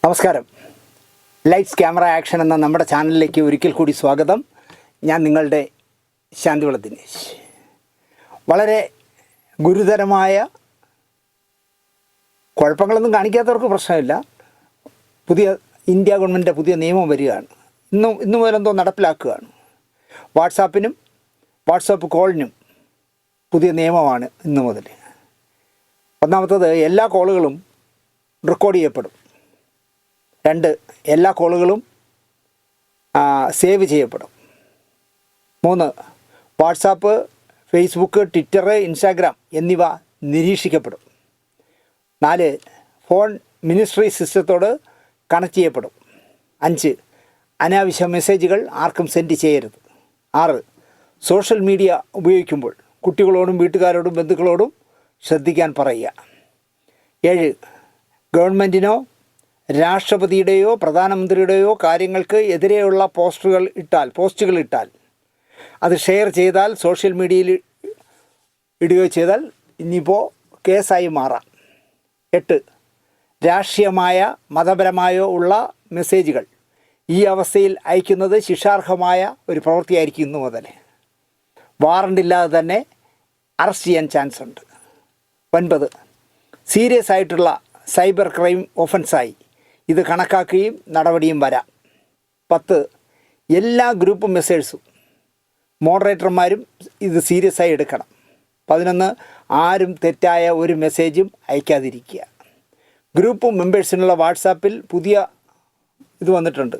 നമസ്കാരം. Lights camera action എന്ന നമ്മുടെ ചാനലിലേക്ക് ഒരിക്കൽ കൂടി സ്വാഗതം. ഞാൻ നിങ്ങളുടെ ശാന്തിവിള ദിനേശ്. വളരെ ഗുരുതരമായ കുഴപ്പങ്ങളൊന്നും കാണിക്കാത്തവർക്ക് പ്രശ്നമില്ല. ഇന്ത്യ ഗവൺമെൻറ്റിൻ്റെ പുതിയ നിയമം വരികയാണ്. ഇന്നു മുതലെന്തോ നടപ്പിലാക്കുകയാണ്. വാട്സാപ്പിനും വാട്സാപ്പ് കോളിനും പുതിയ നിയമമാണ് ഇന്നു മുതൽ. ഒന്നാമത്തത്, എല്ലാ കോളുകളും റെക്കോർഡ് ചെയ്യപ്പെടും. 2, എല്ലാ കോളുകളും സേവ് ചെയ്യപ്പെടും. 3, വാട്സാപ്പ്, ഫേസ്ബുക്ക്, ട്വിറ്റർ, ഇൻസ്റ്റാഗ്രാം എന്നിവ നിരീക്ഷിക്കപ്പെടും. 4, ഫോൺ മിനിസ്ട്രി സിസ്റ്റത്തോട് കണക്ട് ചെയ്യപ്പെടും. 5, അനാവശ്യ മെസ്സേജുകൾ ആർക്കും സെൻഡ് ചെയ്യരുത്. 6, സോഷ്യൽ മീഡിയ ഉപയോഗിക്കുമ്പോൾ കുട്ടികളോടും വീട്ടുകാരോടും ബന്ധുക്കളോടും ശ്രദ്ധിക്കാൻ പറയുക. 7, ഗവൺമെൻറ്റിനോ രാഷ്ട്രപതിയുടെയോ പ്രധാനമന്ത്രിയുടെയോ കാര്യങ്ങൾക്ക് എതിരെയുള്ള പോസ്റ്റുകൾ ഇട്ടാൽ അത് ഷെയർ ചെയ്താൽ, സോഷ്യൽ മീഡിയയിൽ ഇടുകയോ ചെയ്താൽ ഇനിയിപ്പോൾ കേസായി മാറാം. 8, രാഷ്ട്രീയമായ മതപരമായോ ഉള്ള മെസ്സേജുകൾ ഈ അവസ്ഥയിൽ അയക്കുന്നത് ശിക്ഷാർഹമായ ഒരു പ്രവൃത്തിയായിരിക്കും ഇന്നു മുതൽ. വാറണ്ടില്ലാതെ തന്നെ അറസ്റ്റ് ചെയ്യാൻ ചാൻസ് ഉണ്ട്. 9, സീരിയസ് ആയിട്ടുള്ള സൈബർ ക്രൈം ഒഫൻസായി ഇത് കണക്കാക്കുകയും നടപടിയും വരാം. 10, എല്ലാ ഗ്രൂപ്പ് മെസ്സേഴ്സും മോഡറേറ്റർമാരും ഇത് സീരിയസ് ആയി എടുക്കണം. 11, ആരും തെറ്റായ ഒരു മെസ്സേജും അയക്കാതിരിക്കുക. ഗ്രൂപ്പ് മെമ്പേഴ്സിനുള്ള വാട്സാപ്പിൽ പുതിയ ഇത് വന്നിട്ടുണ്ട്.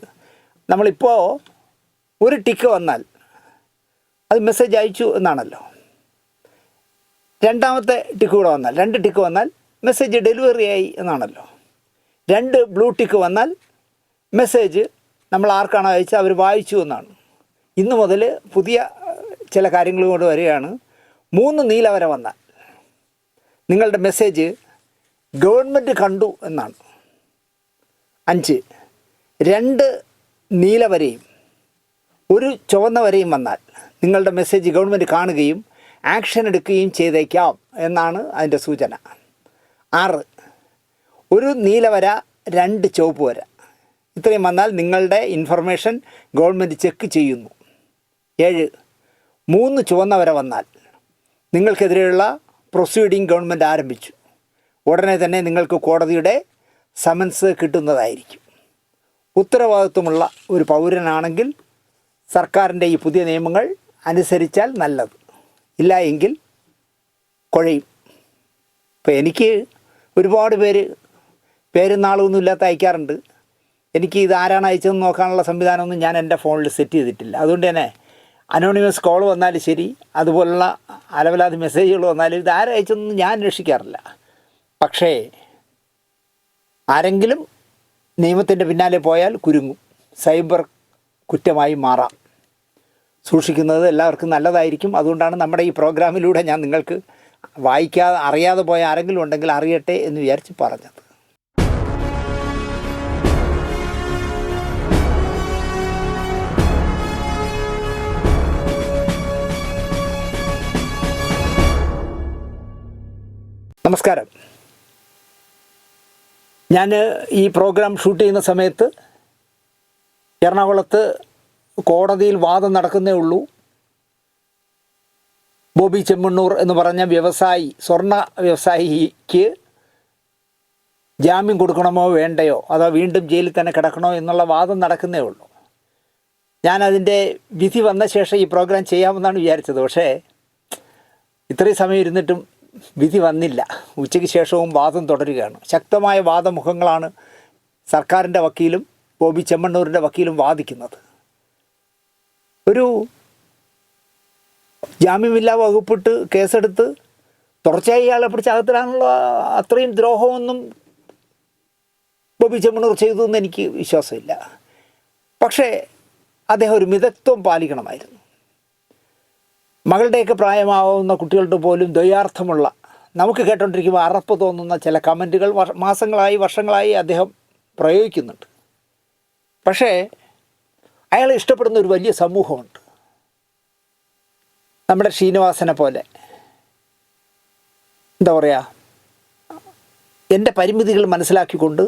നമ്മളിപ്പോൾ ഒരു ടിക്ക് വന്നാൽ അത് മെസ്സേജ് അയച്ചു എന്നാണല്ലോ. രണ്ടാമത്തെ ടിക്ക് കൂടെ വന്നാൽ, 2 ടിക്ക് വന്നാൽ മെസ്സേജ് ഡെലിവറി ആയി എന്നാണല്ലോ. 2 ബ്ലൂ ടിക്ക് വന്നാൽ മെസ്സേജ് നമ്മൾ ആർക്കാണോ അയച്ചാൽ അവർ വായിച്ചു എന്നാണ്. ഇന്ന് മുതൽ പുതിയ ചില കാര്യങ്ങൾ കൊണ്ട് വരികയാണ്. 3 നീല വര വന്നാൽ നിങ്ങളുടെ മെസ്സേജ് ഗവൺമെൻറ് കണ്ടു എന്നാണ്. 5, 2 നീല വരയും 1 ചുവന്ന വരയും വന്നാൽ നിങ്ങളുടെ മെസ്സേജ് ഗവൺമെൻറ് കാണുകയും ആക്ഷൻ എടുക്കുകയും ചെയ്തേക്കാം എന്നാണ് അതിൻ്റെ സൂചന. 6, 1 നീല വര 2 ചുവപ്പ് വര, ഇത്രയും വന്നാൽ നിങ്ങളുടെ ഇൻഫർമേഷൻ ഗവൺമെൻറ് ചെക്ക് ചെയ്യുന്നു. 7, 3 ചുവന്ന വര വന്നാൽ നിങ്ങൾക്കെതിരെയുള്ള പ്രൊസീഡിംഗ് ഗവൺമെൻറ് ആരംഭിച്ചു. ഉടനെ തന്നെ നിങ്ങൾക്ക് കോടതിയുടെ സമൻസ് കിട്ടുന്നതായിരിക്കും. ഉത്തരവാദിത്വമുള്ള ഒരു പൗരനാണെങ്കിൽ സർക്കാരിൻ്റെ ഈ പുതിയ നിയമങ്ങൾ അനുസരിച്ചാൽ നല്ലത്, ഇല്ല എങ്കിൽ കുഴയും. ഇപ്പോൾ എനിക്ക് ഒരുപാട് പേരും നാളൊന്നും ഇല്ലാത്ത അയക്കാറുണ്ട്. എനിക്ക് ഇത് ആരാണ് അയച്ചതെന്ന് നോക്കാനുള്ള സംവിധാനമൊന്നും ഞാൻ എൻ്റെ ഫോണിൽ സെറ്റ് ചെയ്തിട്ടില്ല. അതുകൊണ്ട് തന്നെ അനോണിമസ് കോൾ വന്നാലും ശരി, അതുപോലുള്ള അലവലാതി മെസ്സേജുകൾ വന്നാലും ഇത് ആരയച്ചതെന്ന് ഞാൻ അന്വേഷിക്കാറില്ല. പക്ഷേ ആരെങ്കിലും നിയമത്തിൻ്റെ പിന്നാലെ പോയാൽ കുരുങ്ങും, സൈബർ കുറ്റമായി മാറാം. സൂക്ഷിക്കുന്നത് എല്ലാവർക്കും നല്ലതായിരിക്കും. അതുകൊണ്ടാണ് നമ്മുടെ ഈ പ്രോഗ്രാമിലൂടെ ഞാൻ നിങ്ങൾക്ക് അറിയാതെ പോയ ആരെങ്കിലും ഉണ്ടെങ്കിൽ അറിയട്ടെ എന്ന് വിചാരിച്ച് പറഞ്ഞത്. നമസ്കാരം. ഞാൻ ഈ പ്രോഗ്രാം ഷൂട്ട് ചെയ്യുന്ന സമയത്ത് എറണാകുളത്ത് കോടതിയിൽ വാദം നടക്കുന്നേ ഉള്ളൂ. ബോബി ചെമ്മണ്ണൂർ എന്ന് പറഞ്ഞ സ്വർണ്ണ വ്യവസായിക്ക് ജാമ്യം കൊടുക്കണമോ വേണ്ടയോ, അതോ വീണ്ടും ജയിലിൽ തന്നെ കിടക്കണോ എന്നുള്ള വാദം നടക്കുന്നേ ഉള്ളൂ. ഞാനതിൻ്റെ വിധി വന്ന ശേഷം ഈ പ്രോഗ്രാം ചെയ്യാമെന്നാണ് വിചാരിച്ചത്. പക്ഷേ ഇത്രയും സമയം ഇരുന്നിട്ടും വിധി വന്നില്ല. ഉച്ചയ്ക്ക് ശേഷവും വാദം തുടരുകയാണ്. ശക്തമായ വാദമുഖങ്ങളാണ് സർക്കാരിൻ്റെ വക്കീലും ബോബി ചെമ്മണ്ണൂരിൻ്റെ വക്കീലും വാദിക്കുന്നത്. ഒരു ജാമ്യമില്ലാ വകുപ്പിട്ട് കേസെടുത്ത് തുടർച്ചയായി ഇയാളെ പിടിച്ച് അകത്തിടാനുള്ള അത്രയും ദ്രോഹമൊന്നും ബോബി ചെമ്മണ്ണൂർ ചെയ്തു എന്ന് എനിക്ക് വിശ്വാസമില്ല. പക്ഷേ അദ്ദേഹം ഒരു മിതത്വം പാലിക്കണമായിരുന്നു. മകളുടെയൊക്കെ പ്രായമാവുന്ന കുട്ടികളുടെ പോലും ദ്വയാർത്ഥമുള്ള, നമുക്ക് കേട്ടോണ്ടിരിക്കുമ്പോൾ അറപ്പ് തോന്നുന്ന ചില കമൻറ്റുകൾ വർഷങ്ങളായി അദ്ദേഹം പ്രയോഗിക്കുന്നുണ്ട്. പക്ഷേ അയാളെ ഇഷ്ടപ്പെടുന്ന ഒരു വലിയ സമൂഹമുണ്ട്. നമ്മുടെ ശ്രീനിവാസനെ പോലെ എന്താ പറയുക, എൻ്റെ പരിമിതികൾ മനസ്സിലാക്കിക്കൊണ്ട്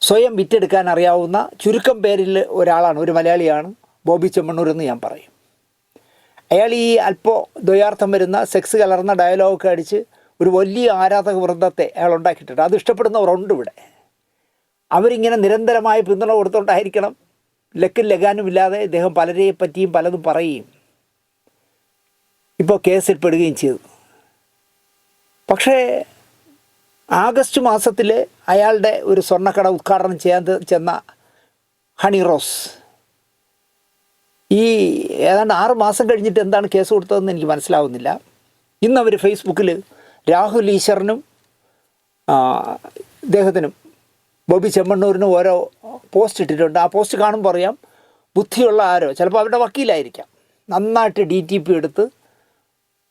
സ്വയം വിറ്റെടുക്കാൻ അറിയാവുന്ന ചുരുക്കം പേരിൽ ഒരാളാണ്, ഒരു മലയാളിയാണ് ബോബി ചെമ്മണ്ണൂർ എന്ന് ഞാൻ പറയും. അയാൾ ഈ ദ്വയാർത്ഥം വരുന്ന സെക്സ് കലർന്ന ഡയലോഗൊക്കെ അടിച്ച് ഒരു വലിയ ആരാധക വൃന്ദത്തെ അയാൾ ഉണ്ടാക്കിയിട്ടുണ്ട്. അത് ഇഷ്ടപ്പെടുന്നവരുണ്ട് ഇവിടെ. അവരിങ്ങനെ നിരന്തരമായി പിന്തുണ കൊടുത്തുകൊണ്ടായിരിക്കണം ലക്കും ലഗാനും ഇല്ലാതെ ഇദ്ദേഹം പലരെ പറ്റിയും പലതും പറയുകയും ഇപ്പോൾ കേസിൽപ്പെടുകയും ചെയ്തു. പക്ഷേ ആഗസ്റ്റ് മാസത്തിൽ അയാളുടെ ഒരു സ്വർണ്ണക്കട ഉദ്ഘാടനം ചെയ്യാൻ ചെന്ന ഹണി റോസ് ഈ ഏതാണ്ട് 6 മാസം കഴിഞ്ഞിട്ട് എന്താണ് കേസ് കൊടുത്തതെന്ന് എനിക്ക് മനസ്സിലാവുന്നില്ല. ഇന്നവർ ഫേസ്ബുക്കിൽ രാഹുൽ ഈശ്വറിനും ഇദ്ദേഹത്തിനും ബോബി ചെമ്മണ്ണൂരിനും ഓരോ പോസ്റ്റ് ഇട്ടിട്ടുണ്ട്. ആ പോസ്റ്റ് കാണുമ്പോൾ അറിയാം ബുദ്ധിയുള്ള ആരോ, ചിലപ്പോൾ അവരുടെ വക്കീലായിരിക്കാം, നന്നായിട്ട് DTP എടുത്ത്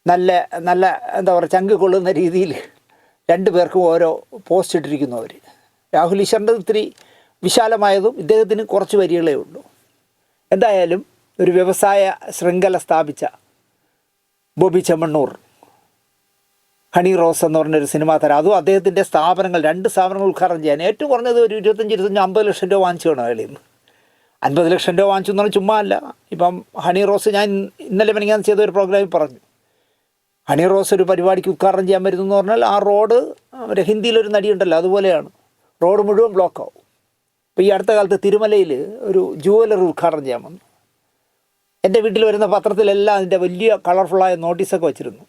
നല്ല നല്ല എന്താ പറയുക ചങ്ക് കൊള്ളുന്ന രീതിയിൽ 2 പേർക്കും ഓരോ പോസ്റ്റ് ഇട്ടിരിക്കുന്നു അവർ. രാഹുൽ ഈശ്വറിൻ്റെ ഇത്തിരി വിശാലമായതും ഇദ്ദേഹത്തിന് കുറച്ച് വരികളേ ഉള്ളൂ. എന്തായാലും ഒരു വ്യവസായ ശൃംഖല സ്ഥാപിച്ച ബോബി ചെമ്മണ്ണൂർ ഹണി റോസ് എന്ന് പറഞ്ഞൊരു സിനിമാ താരം, അതും അദ്ദേഹത്തിൻ്റെ സ്ഥാപനങ്ങൾ 2 സ്ഥാപനങ്ങൾ ഉദ്ഘാടനം ചെയ്യാൻ ഏറ്റവും കുറഞ്ഞത് ഒരു 25-50 ലക്ഷം രൂപ വാങ്ങിച്ചു വേണം അയാളിൽ നിന്ന്. 50 ലക്ഷം രൂപ വാങ്ങിച്ചു എന്ന് പറഞ്ഞാൽ ചുമ്മാ അല്ല. ഇപ്പം ഹണി റോസ് ഞാൻ ഇന്നലെ മെനിങ്ങാന്ന് ചെയ്ത ഒരു പ്രോഗ്രാമിൽ പറഞ്ഞു, ഹണി റോസ് ഒരു പരിപാടിക്ക് ഉദ്ഘാടനം ചെയ്യാൻ വരുന്നു എന്ന് പറഞ്ഞാൽ ആ റോഡ് ഹിന്ദിയിലൊരു നടിയുണ്ടല്ലോ അതുപോലെയാണ്, റോഡ് മുഴുവൻ ബ്ലോക്കാവും. ഇപ്പോൾ ഈ അടുത്ത കാലത്ത് തിരുമലയിൽ ഒരു ജുവലറി ഉദ്ഘാടനം ചെയ്യാൻ വന്നു. എൻ്റെ വീട്ടിൽ വരുന്ന പത്രത്തിലെല്ലാം അതിൻ്റെ വലിയ കളർഫുള്ളായ നോട്ടീസൊക്കെ വെച്ചിരുന്നു.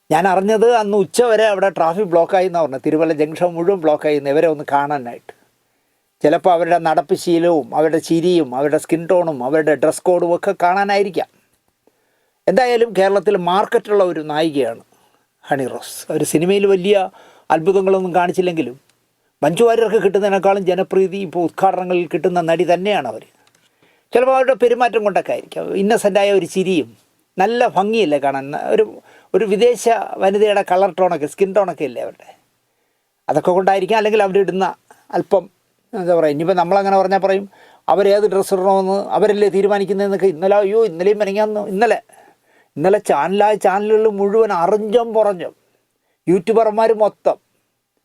ഞാൻ അറിഞ്ഞത് അന്ന് ഉച്ച വരെ അവിടെ ട്രാഫിക് ബ്ലോക്കായി എന്നാണ് പറഞ്ഞത്. തിരുവല്ല ജംഗ്ഷൻ മുഴുവൻ ബ്ലോക്കായി ഇവരെ ഒന്ന് കാണാനായിട്ട്. ചിലപ്പോൾ അവരുടെ നടപ്പ് ശീലവും അവരുടെ ചിരിയും അവരുടെ സ്കിൻ ടോണും അവരുടെ ഡ്രസ് കോഡും ഒക്കെ കാണാനായിരിക്കാം. എന്തായാലും കേരളത്തിൽ മാർക്കറ്റുള്ള ഒരു നായികയാണ് ഹണി റോസ്. അവർ സിനിമയിൽ വലിയ അത്ഭുതങ്ങളൊന്നും കാണിച്ചില്ലെങ്കിലും മഞ്ജു വാര്യർക്ക് കിട്ടുന്നതിനേക്കാളും ജനപ്രീതി ഇപ്പോൾ ഉദ്ഘാടനങ്ങളിൽ കിട്ടുന്ന നടി തന്നെയാണ് അവർ. ചിലപ്പോൾ അവരുടെ പെരുമാറ്റം കൊണ്ടൊക്കെ ആയിരിക്കും, ഇന്നസെൻ്റായ ഒരു ചിരിയും നല്ല ഭംഗിയല്ലേ കാണാൻ. ഒരു വിദേശ വനിതയുടെ കളർ ടോണൊക്കെ സ്കിൻ ടോണൊക്കെ ഇല്ലേ അവരുടെ, അതൊക്കെ കൊണ്ടായിരിക്കാം. അല്ലെങ്കിൽ അവരിടുന്ന അല്പം എന്താ പറയുക, ഇനിയിപ്പോൾ നമ്മളങ്ങനെ പറഞ്ഞാൽ പറയും അവരേത് ഡ്രസ്സ് ഇടണമെന്ന് അവരല്ലേ തീരുമാനിക്കുന്നതെന്നൊക്കെ. ഇന്നലെയും മെനങ്ങാന്ന് ഇന്നലെ ചാനലുകൾ മുഴുവൻ അറിഞ്ഞും പുറഞ്ഞും യൂട്യൂബർമാർ മൊത്തം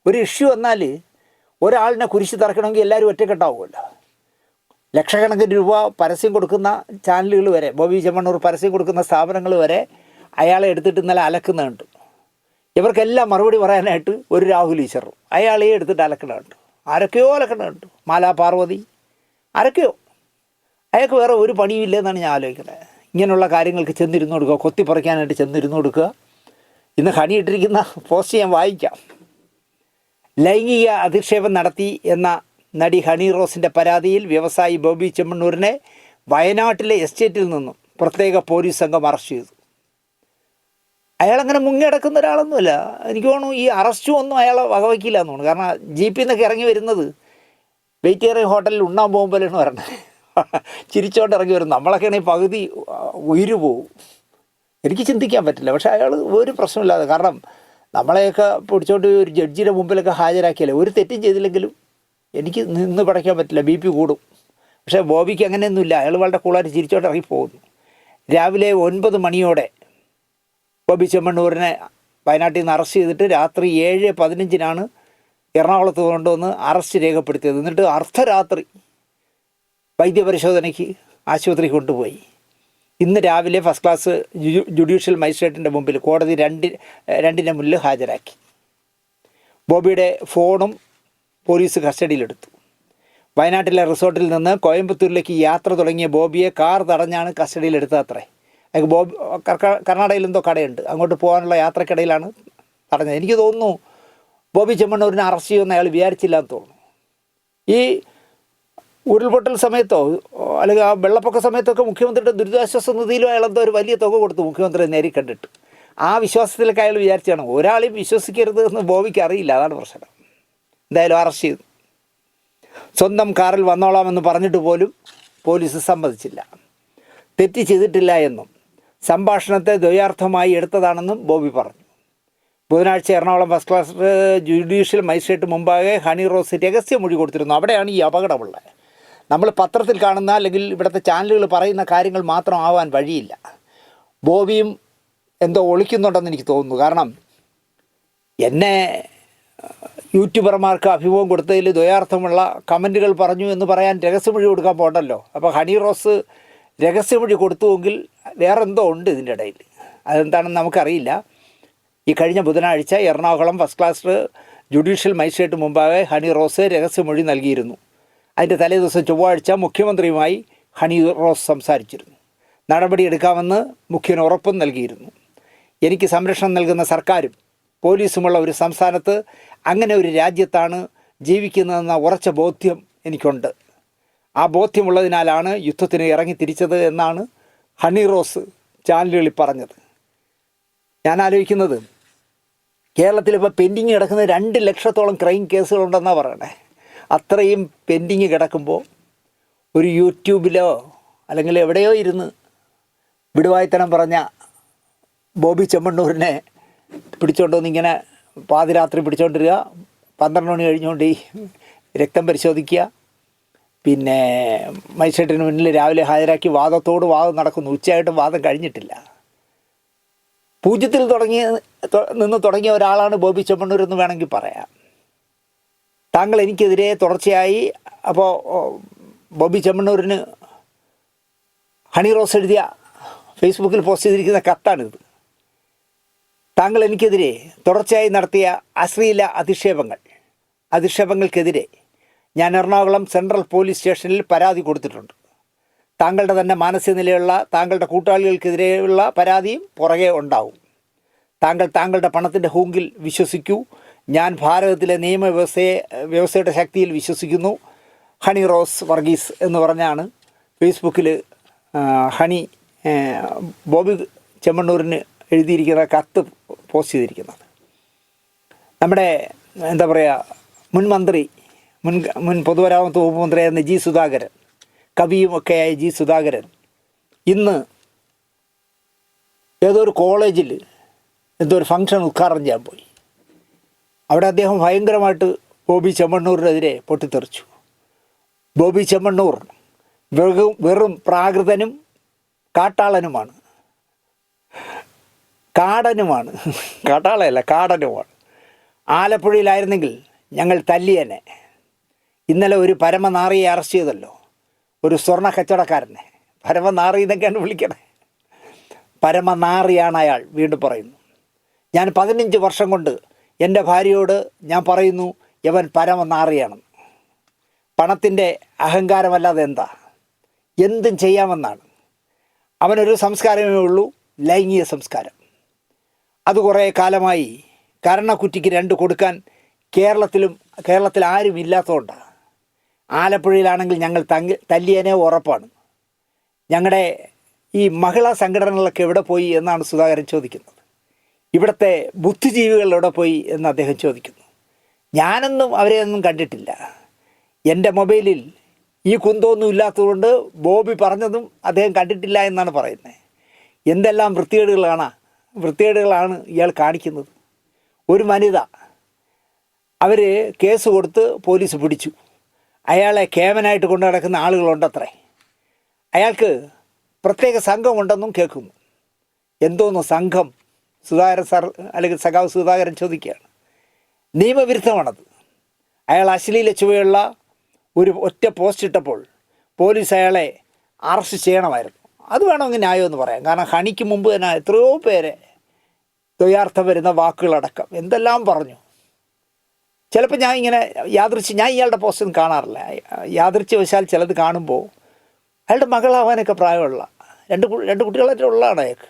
ഒരു ഇഷ്യൂ വന്നാൽ ഒരാളിനെ കുരിശ് തറക്കണമെങ്കിൽ എല്ലാവരും ഒറ്റക്കെട്ടാവുമല്ലോ. ലക്ഷക്കണക്കിന് രൂപ പരസ്യം കൊടുക്കുന്ന ചാനലുകൾ വരെ, ബോബി ചെമ്മണ്ണൂർ പരസ്യം കൊടുക്കുന്ന സ്ഥാപനങ്ങൾ വരെ അയാളെ എടുത്തിട്ട് ഇന്നലെ അലക്കുന്നുണ്ട്. ഇവർക്കെല്ലാം മറുപടി പറയാനായിട്ട് ഒരു രാഹുൽ ഈശ്വറും അയാളെ എടുത്തിട്ട് അലക്കണുണ്ട്. ആരൊക്കെയോ അലക്കണുണ്ട്, മാലാ പാർവതി ആരൊക്കെയോ. അയാൾക്ക് വേറെ ഒരു പണിയുമില്ലെന്നാണ് ഞാൻ ആലോചിക്കുന്നത്. ഇങ്ങനെയുള്ള കാര്യങ്ങൾക്ക് ചെന്നിരുന്നു കൊടുക്കുക, കൊത്തിപ്പറിക്കാനായിട്ട് ചെന്നിരുന്നു കൊടുക്കുക. ഇന്ന് ഹണി ഇട്ടിരിക്കുന്ന പോസ്റ്റ് ഞാൻ വായിക്കാം. ലൈംഗിക അധിക്ഷേപം നടത്തി എന്ന നടി ഹണി റോസിൻ്റെ പരാതിയിൽ വ്യവസായി ബോബി ചെമ്മണ്ണൂരിനെ വയനാട്ടിലെ എസ്റ്റേറ്റിൽ നിന്നും പ്രത്യേക പോലീസ് സംഘം അറസ്റ്റ് ചെയ്തു. അയാളങ്ങനെ മുങ്ങിടക്കുന്ന ഒരാളൊന്നുമല്ല. എനിക്ക് തോന്നുന്നു ഈ അറസ്റ്റും ഒന്നും അയാളെ വകവയ്ക്കില്ല എന്ന് തോന്നുന്നു. കാരണം ജീപ്പിൽ നിന്നൊക്കെ ഇറങ്ങി വരുന്നത് വെജിറ്റേറിയൻ ഹോട്ടലിൽ ഉണ്ണാൻ പോകുമ്പോഴാണ് പറഞ്ഞത്. ചിരിച്ചോണ്ട് ഇറങ്ങി വരും. നമ്മളൊക്കെ ആണെങ്കിൽ പകുതി ഉയിര് പോവും. എനിക്ക് ചിന്തിക്കാൻ പറ്റില്ല. പക്ഷേ അയാൾ ഒരു പ്രശ്നമില്ലാതെ, കാരണം നമ്മളെയൊക്കെ പിടിച്ചോണ്ട് ഒരു ജഡ്ജിയുടെ മുമ്പിലൊക്കെ ഹാജരാക്കിയാലേ ഒരു തെറ്റും ചെയ്തില്ലെങ്കിലും എനിക്ക് നിന്ന് പടയ്ക്കാൻ പറ്റില്ല, BP കൂടും. പക്ഷേ ബോബിക്ക് അങ്ങനെയൊന്നുമില്ല. അയാൾ വളരെ കൂളായിട്ട് ചിരിച്ചോണ്ട് ഇറങ്ങി പോകുന്നു. രാവിലെ 9 മണിയോടെ ബോബി ചെമ്മണ്ണൂരിനെ വയനാട്ടിൽ നിന്ന് അറസ്റ്റ് ചെയ്തിട്ട് രാത്രി 7:15 എറണാകുളത്ത് കൊണ്ടുവന്ന് അറസ്റ്റ് രേഖപ്പെടുത്തിയത്. എന്നിട്ട് അർദ്ധരാത്രി വൈദ്യപരിശോധനയ്ക്ക് ആശുപത്രി കൊണ്ടുപോയി. ഇന്ന് രാവിലെ ഫസ്റ്റ് ക്ലാസ് ജുഡീഷ്യൽ മജിസ്ട്രേറ്റിൻ്റെ മുമ്പിൽ കോടതി രണ്ടിൻ്റെ മുന്നിൽ ഹാജരാക്കി. ബോബിയുടെ ഫോണും പോലീസ് കസ്റ്റഡിയിലെടുത്തു. വയനാട്ടിലെ റിസോർട്ടിൽ നിന്ന് കോയമ്പത്തൂരിലേക്ക് യാത്ര തുടങ്ങിയ ബോബിയെ കാർ തടഞ്ഞാണ് കസ്റ്റഡിയിലെടുത്തത് അത്രേ. അയാൾക്ക് കർണാടകയിൽ എന്തോ കടയുണ്ട്, അങ്ങോട്ട് പോകാനുള്ള യാത്രക്കിടയിലാണ് തടഞ്ഞത്. എനിക്ക് തോന്നുന്നു ബോബി ചെമ്മണ്ണൂരിനെ അറസ്റ്റ് ചെയ്യുമെന്ന് അയാൾ വിചാരിച്ചില്ല എന്ന് തോന്നുന്നു. ഈ ഉരുൾപൊട്ടൽ സമയത്തോ അല്ലെങ്കിൽ ആ വെള്ളപ്പൊക്ക സമയത്തൊക്കെ മുഖ്യമന്ത്രിയുടെ ദുരിതാശ്വാസ നിധിയിലും അയാൾ എന്തോ ഒരു വലിയ തുക കൊടുത്തു മുഖ്യമന്ത്രിയെ നേരി കണ്ടിട്ട്. ആ വിശ്വാസത്തിലൊക്കെ അയാൾ വിചാരിച്ചാണ്. ഒരാളെയും വിശ്വസിക്കരുത് എന്ന് ബോബിക്ക് അറിയില്ല, അതാണ് പ്രശ്നം. എന്തായാലും അറസ്റ്റ് ചെയ്തു. സ്വന്തം കാറിൽ വന്നോളാമെന്ന് പറഞ്ഞിട്ട് പോലും പോലീസ് സമ്മതിച്ചില്ല. തെറ്റ് ചെയ്തിട്ടില്ല എന്നും സംഭാഷണത്തെ ദ്വയാർത്ഥമായി എടുത്തതാണെന്നും ബോബി പറഞ്ഞു. ബുധനാഴ്ച Ernakulam first class judicial magistrate മുമ്പാകെ ഹണി റോസ് രഹസ്യ മൊഴി കൊടുത്തിരുന്നു. അവിടെയാണ് ഈ അപകടമുള്ളത്. നമ്മൾ പത്രത്തിൽ കാണുന്ന അല്ലെങ്കിൽ ഇവിടുത്തെ ചാനലുകൾ പറയുന്ന കാര്യങ്ങൾ മാത്രം ആവാൻ വഴിയില്ല. ബോബിയും എന്തോ ഒളിക്കുന്നുണ്ടെന്ന് എനിക്ക് തോന്നുന്നു. കാരണം എന്നെ യൂട്യൂബർമാർക്ക് അഭിമുഖം കൊടുത്തതിൽ ദ്വയാർത്ഥമുള്ള കമൻറ്റുകൾ പറഞ്ഞു എന്ന് പറയാൻ രഹസ്യമൊഴി കൊടുക്കാൻ പോകണ്ടല്ലോ. അപ്പോൾ ഹണി റോസ് രഹസ്യമൊഴി കൊടുത്തുവെങ്കിൽ വേറെന്തോ ഉണ്ട് ഇതിൻ്റെ ഇടയിൽ. അതെന്താണെന്ന് നമുക്കറിയില്ല. ഈ കഴിഞ്ഞ ബുധനാഴ്ച Ernakulam first class judicial magistrate മുമ്പാകെ ഹണി റോസ് രഹസ്യമൊഴി നൽകിയിരുന്നു. അതിൻ്റെ തലേദിവസം ചൊവ്വാഴ്ച മുഖ്യമന്ത്രിയുമായി ഹണി റോസ് സംസാരിച്ചിരുന്നു. നടപടിയെടുക്കാമെന്ന് മുഖ്യന് ഉറപ്പും നൽകിയിരുന്നു. എനിക്ക് സംരക്ഷണം നൽകുന്ന സർക്കാരും പോലീസുമുള്ള ഒരു സംസ്ഥാനത്ത്, അങ്ങനെ ഒരു രാജ്യത്താണ് ജീവിക്കുന്നതെന്ന ഉറച്ച ബോധ്യം എനിക്കുണ്ട്. ആ ബോധ്യമുള്ളതിനാലാണ് യുദ്ധത്തിന് ഇറങ്ങിത്തിരിച്ചത് എന്നാണ് ഹണി റോസ് ചാനലുകളിൽ പറഞ്ഞത്. ഞാൻ ആലോചിക്കുന്നത്, കേരളത്തിൽ ഇപ്പോൾ പെൻഡിങ് കിടക്കുന്ന 2 ലക്ഷത്തോളം ക്രൈം കേസുകളുണ്ടെന്നാണ് പറയണേ. അത്രയും പെൻഡിങ് കിടക്കുമ്പോൾ ഒരു യൂട്യൂബിലോ അല്ലെങ്കിൽ എവിടെയോ ഇരുന്ന് വിടുവായ്ത്തനം പറഞ്ഞ ബോബി ചെമ്മണ്ണൂരിനെ പിടിച്ചുകൊണ്ടുവന്ന് ഇങ്ങനെ പാതിരാത്രി പിടിച്ചുകൊണ്ടിരിക, 12 മണി കഴിഞ്ഞുകൊണ്ട് ഈ രക്തം പരിശോധിക്കുക, പിന്നെ മജിസ്ട്രേറ്റിന് മുന്നിൽ രാവിലെ ഹാജരാക്കി വാദം നടക്കുന്നു. ഉച്ചയായിട്ടും വാദം കഴിഞ്ഞിട്ടില്ല. പൂജ്യത്തിൽ നിന്ന് തുടങ്ങിയ ഒരാളാണ് ബോബി ചെമ്മണ്ണൂർ എന്ന് വേണമെങ്കിൽ പറയാം. താങ്കൾ എനിക്കെതിരെ തുടർച്ചയായി, അപ്പോൾ ബോബി ചെമ്മണ്ണൂരിന് ഹണി റോസ് എഴുതിയ ഫേസ്ബുക്കിൽ പോസ്റ്റ് ചെയ്തിരിക്കുന്ന കത്താണിത്. താങ്കൾ എനിക്കെതിരെ തുടർച്ചയായി നടത്തിയ അശ്ലീല അധിക്ഷേപങ്ങൾക്കെതിരെ ഞാൻ എറണാകുളം സെൻട്രൽ പോലീസ് സ്റ്റേഷനിൽ പരാതി കൊടുത്തിട്ടുണ്ട്. താങ്കളുടെ തന്നെ മാനസിക നിലയുള്ള താങ്കളുടെ കൂട്ടാളികൾക്കെതിരെയുള്ള പരാതിയും പുറകെ ഉണ്ടാവും. താങ്കളുടെ പണത്തിൻ്റെ ഹൂങ്കിൽ വിശ്വസിക്കൂ. ഞാൻ ഭാരതത്തിലെ വ്യവസ്ഥയുടെ ശക്തിയിൽ വിശ്വസിക്കുന്നു. ഹണി റോസ് വർഗീസ് എന്ന് പറഞ്ഞാണ് ഫേസ്ബുക്കിൽ ഹണി ബോബി ചെമ്മണ്ണൂരിന് എഴുതിയിരിക്കുന്ന കത്ത് പോസ്റ്റ് ചെയ്തിരിക്കുന്നത്. നമ്മുടെ എന്താ പറയുക, മുൻ പൊതുമരാമത്ത് വകുപ്പ് മന്ത്രിയായിരുന്ന ജി സുധാകരൻ, കവിയുമൊക്കെയായ ജി സുധാകരൻ ഇന്ന് ഏതോ ഒരു കോളേജിൽ എന്തോ ഒരു ഫംഗ്ഷൻ ഉദ്ഘാടനം ചെയ്യാൻ പോയി. അവിടെ അദ്ദേഹം ഭയങ്കരമായിട്ട് ബോബി ചെമ്മണ്ണൂരിനെതിരെ പൊട്ടിത്തെറിച്ചു. ബോബി ചെമ്മണ്ണൂർ വെറും പ്രാകൃതനും കാട്ടാളനുമാണ്, കാടനുമാണ്. ആലപ്പുഴയിലായിരുന്നെങ്കിൽ ഞങ്ങൾ തല്ലിയനെ. ഇന്നലെ ഒരു പരമനാറിയെ അറസ്റ്റ് ചെയ്തല്ലോ, ഒരു സ്വർണ്ണ കച്ചവടക്കാരനെ. പരമനാറി എന്നൊക്കെയാണ് വിളിക്കണേ. പരമനാറിയാണ് അയാൾ. വീണ്ടും പറയുന്നു, ഞാൻ 15 വർഷം കൊണ്ട് എൻ്റെ ഭാര്യയോട് ഞാൻ പറയുന്നു, ഇവൻ പരമനാറിയാണ്. പണത്തിൻ്റെ അഹങ്കാരമല്ലാതെ എന്താ, എന്തും ചെയ്യാമെന്നാണ്. അവനൊരു സംസ്കാരമേ ഉള്ളൂ, ലൈംഗിക സംസ്കാരം. അത് കുറേ കാലമായി കരണക്കുറ്റിക്ക് 2 കൊടുക്കാൻ കേരളത്തിൽ ആരും ഇല്ലാത്തതുകൊണ്ടാണ്. ആലപ്പുഴയിലാണെങ്കിൽ ഞങ്ങൾ തല്ലിയനെ ഉറപ്പാണ്. ഞങ്ങളുടെ ഈ മഹിളാ സംഘടനകളൊക്കെ എവിടെ പോയി എന്നാണ് സുധാകരൻ ചോദിക്കുന്നത്. ഇവിടുത്തെ ബുദ്ധിജീവികൾ എവിടെ പോയി എന്ന് അദ്ദേഹം ചോദിക്കുന്നു. ഞാനൊന്നും അവരെയൊന്നും കണ്ടിട്ടില്ല. എൻ്റെ മൊബൈലിൽ ഈ കുന്തമൊന്നും ഇല്ലാത്തതുകൊണ്ട് ബോബി പറഞ്ഞതും അദ്ദേഹം കണ്ടിട്ടില്ല എന്നാണ് പറയുന്നത്. എന്തെല്ലാം വൃത്തികേടുകളാണ് ഇയാൾ കാണിക്കുന്നത്. ഒരു വനിത, അവർ കേസ് കൊടുത്ത് പോലീസ് പിടിച്ചു. അയാളെ കേമനായിട്ട് കൊണ്ടു നടക്കുന്ന ആളുകളുണ്ടത്രേ. അയാൾക്ക് പ്രത്യേക സംഘമുണ്ടെന്നും കേൾക്കുന്നു. എന്തോന്ന് സംഘം? സുധാകരൻ സാർ അല്ലെങ്കിൽ സഖാവ് സുധാകരൻ ചോദിക്കുകയാണ്. നിയമവിരുദ്ധമാണത്. അയാൾ അശ്ലീല ചുവയുള്ള ഒരു ഒറ്റ പോസ്റ്റ് ഇട്ടപ്പോൾ പോലീസ് അയാളെ അറസ്റ്റ് ചെയ്യണമായിരുന്നു. അത് വേണമെങ്കിൽ ന്യായമെന്ന് പറയാം. കാരണം ഹണിക്ക് മുമ്പ് തന്നെ എത്രയോ പേരെ ദ്വയാർത്ഥം വരുന്ന വാക്കുകളടക്കം എന്തെല്ലാം പറഞ്ഞു. ചിലപ്പോൾ ഞാൻ ഇയാളുടെ പോസ്റ്റൊന്നും കാണാറില്ല. യാദൃച്ഛവശാൽ ചിലത് കാണുമ്പോൾ അയാളുടെ മകളാവാനൊക്കെ പ്രായമുള്ള രണ്ട് കുട്ടികളൊക്കെ ഉള്ളതാണ് അയാൾക്ക്.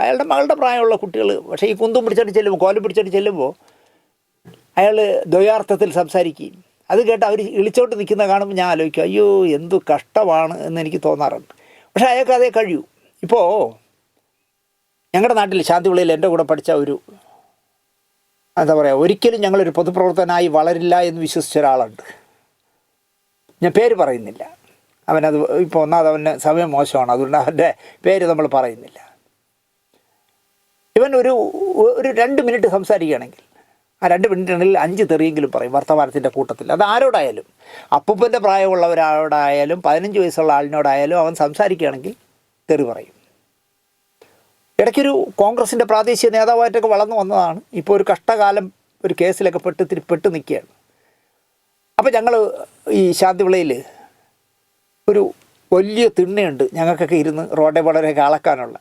അയാളുടെ മകളുടെ പ്രായമുള്ള കുട്ടികൾ. പക്ഷേ ഈ കുന്തും പിടിച്ചിട്ട് ചെല്ലുമ്പോൾ, കോലം പിടിച്ചിട്ട് ചെല്ലുമ്പോൾ അയാൾ ദ്വയാർത്ഥത്തിൽ സംസാരിക്കുകയും അത് കേട്ട് അവർ ഇളിച്ചോട്ട് നിൽക്കുന്ന കാണുമ്പോൾ ഞാൻ ആലോചിക്കും, അയ്യോ എന്തു കഷ്ടമാണ് എന്ന് എനിക്ക് തോന്നാറുണ്ട്. പക്ഷേ അയാൾക്ക് അതേ കഴിയൂ. ഇപ്പോൾ ഞങ്ങളുടെ നാട്ടിൽ ശാന്തിവിളയിൽ എൻ്റെ കൂടെ പഠിച്ച ഒരു എന്താ പറയുക, ഒരിക്കലും ഞങ്ങളൊരു പൊതുപ്രവർത്തകനായി വളരില്ല എന്ന് വിശ്വസിച്ച ഒരാളുണ്ട്. ഞാൻ പേര് പറയുന്നില്ല. അവനത് ഇപ്പോൾ ഒന്നാമത് അവന് സമയം മോശമാണ്, അതുകൊണ്ട് അവൻ്റെ പേര് നമ്മൾ പറയുന്നില്ല. ഇവൻ ഒരു 2 മിനിറ്റ് സംസാരിക്കുകയാണെങ്കിൽ ആ 2 മിനിറ്റിനുള്ളിൽ 5 തെറിയെങ്കിലും പറയും വർത്തമാനത്തിൻ്റെ കൂട്ടത്തിൽ. അത് ആരോടായാലും, അപ്പൂപ്പൻ്റെ പ്രായമുള്ളവരോടായാലും 15 വയസ്സുള്ള ആളിനോടായാലും അവൻ സംസാരിക്കുകയാണെങ്കിൽ തെറി പറയും. ഇടയ്ക്കൊരു കോൺഗ്രസിൻ്റെ പ്രാദേശിക നേതാവായിട്ടൊക്കെ വളർന്നു വന്നതാണ്. ഇപ്പോൾ ഒരു കഷ്ടകാലം ഒരു കേസിലൊക്കെ പെട്ട് നിൽക്കുകയാണ്. അപ്പോൾ ഞങ്ങൾ ഈ ശാന്തിവിളയിൽ ഒരു വലിയ തിണ്ണയുണ്ട് ഞങ്ങൾക്കൊക്കെ ഇരുന്ന് റോഡേ വളരെയൊക്കെ അളക്കാനുള്ള.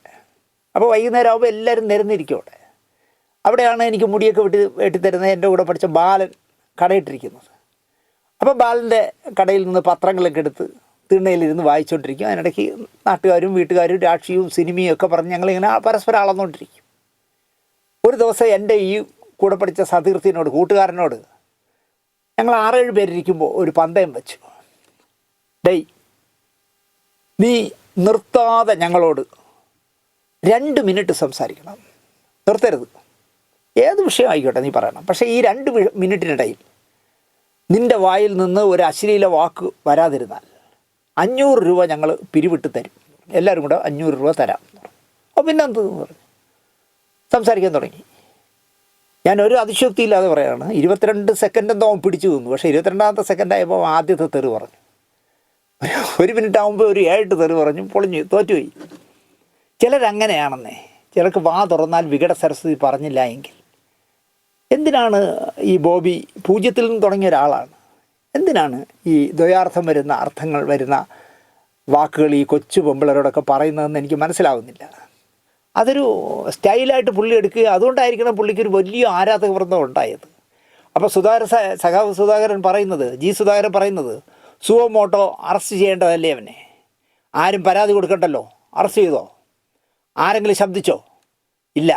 അപ്പോൾ വൈകുന്നേരം ആകുമ്പോൾ എല്ലാവരും നിരന്നിരിക്കും അവിടെ. അവിടെയാണ് എനിക്ക് മുടിയൊക്കെ വെട്ടിത്തരുന്നത് എൻ്റെ കൂടെ പഠിച്ച ബാലൻ കടയിട്ടിരിക്കുന്നത്. അപ്പോൾ ബാലൻ്റെ കടയിൽ നിന്ന് പത്രങ്ങളൊക്കെ എടുത്ത് തിണ്ണയിലിരുന്ന് വായിച്ചുകൊണ്ടിരിക്കും. അതിനിടയ്ക്ക് നാട്ടുകാരും വീട്ടുകാരും രാഷ്ട്രീയവും സിനിമയും ഒക്കെ പറഞ്ഞ് ഞങ്ങളിങ്ങനെ പരസ്പരം അളന്നുകൊണ്ടിരിക്കും. ഒരു ദിവസം എൻ്റെ ഈ കൂടെ പഠിച്ച സതീർത്ഥിനോട്, കൂട്ടുകാരനോട്, ഞങ്ങൾ 6-7 പേരിരിക്കുമ്പോൾ ഒരു പന്തയം വെച്ചു. ഡേയ്, നീ നിർത്താതെ ഞങ്ങളോട് 2 മിനിറ്റ് സംസാരിക്കണം, നിർത്തരുത്, ഏത് വിഷയം ആയിക്കോട്ടെ നീ പറയണം. പക്ഷേ ഈ 2 മിനിറ്റിനിടയിൽ നിൻ്റെ വായിൽ നിന്ന് ഒരു അശ്ലീല വാക്ക് വരാതിരുന്നാൽ 500 രൂപ ഞങ്ങൾ പിരിവിട്ട് തരും, എല്ലാവരും കൂടെ 500 രൂപ തരാം. അപ്പോൾ പിന്നെ എന്ത് പറഞ്ഞു സംസാരിക്കാൻ തുടങ്ങി. ഞാൻ ഒരു അതിശയോക്തിയില്ലാതെ പറയുകയാണ്, 22 സെക്കൻഡ് എന്തോ അവൻ പിടിച്ചു നിന്നു. പക്ഷേ 22ാമത്തെ സെക്കൻഡായപ്പോൾ ആദ്യത്തെ തെറി പറഞ്ഞു. 1 മിനിറ്റ് ആകുമ്പോൾ ഒരു 7 തെറി പറഞ്ഞു, പൊളിഞ്ഞു, തോറ്റുപോയി. ചിലരങ്ങനെയാണെന്നേ. ചിലർക്ക് വാ തുറന്നാൽ വികട സരസ്വതി പറഞ്ഞില്ല എങ്കിൽ എന്തിനാണ് ഈ ബോബി 0-ൽ നിന്ന് തുടങ്ങിയ ഒരാളാണ്, എന്തിനാണ് ഈ ദ്വയാർത്ഥം വരുന്ന അർത്ഥങ്ങൾ വരുന്ന വാക്കുകൾ ഈ കൊച്ചു പെമ്പിളരോടൊക്കെ പറയുന്നതെന്ന് എനിക്ക് മനസ്സിലാവുന്നില്ല. അതൊരു സ്റ്റൈലായിട്ട് പുള്ളി എടുക്കുക. അതുകൊണ്ടായിരിക്കണം പുള്ളിക്കൊരു വലിയ ആരാധക വൃന്ദം ഉണ്ടായത്. അപ്പോൾ സഖാവ് സുധാകരൻ പറയുന്നത്, സുധാകരൻ പറയുന്നത്, സുവമോട്ടോ അറസ്റ്റ് ചെയ്യേണ്ടതല്ലേ അവനെ, ആരും പരാതി കൊടുക്കണ്ടല്ലോ, അറസ്റ്റ് ചെയ്തോ, ആരെങ്കിലും ശബ്ദിച്ചോ? ഇല്ല.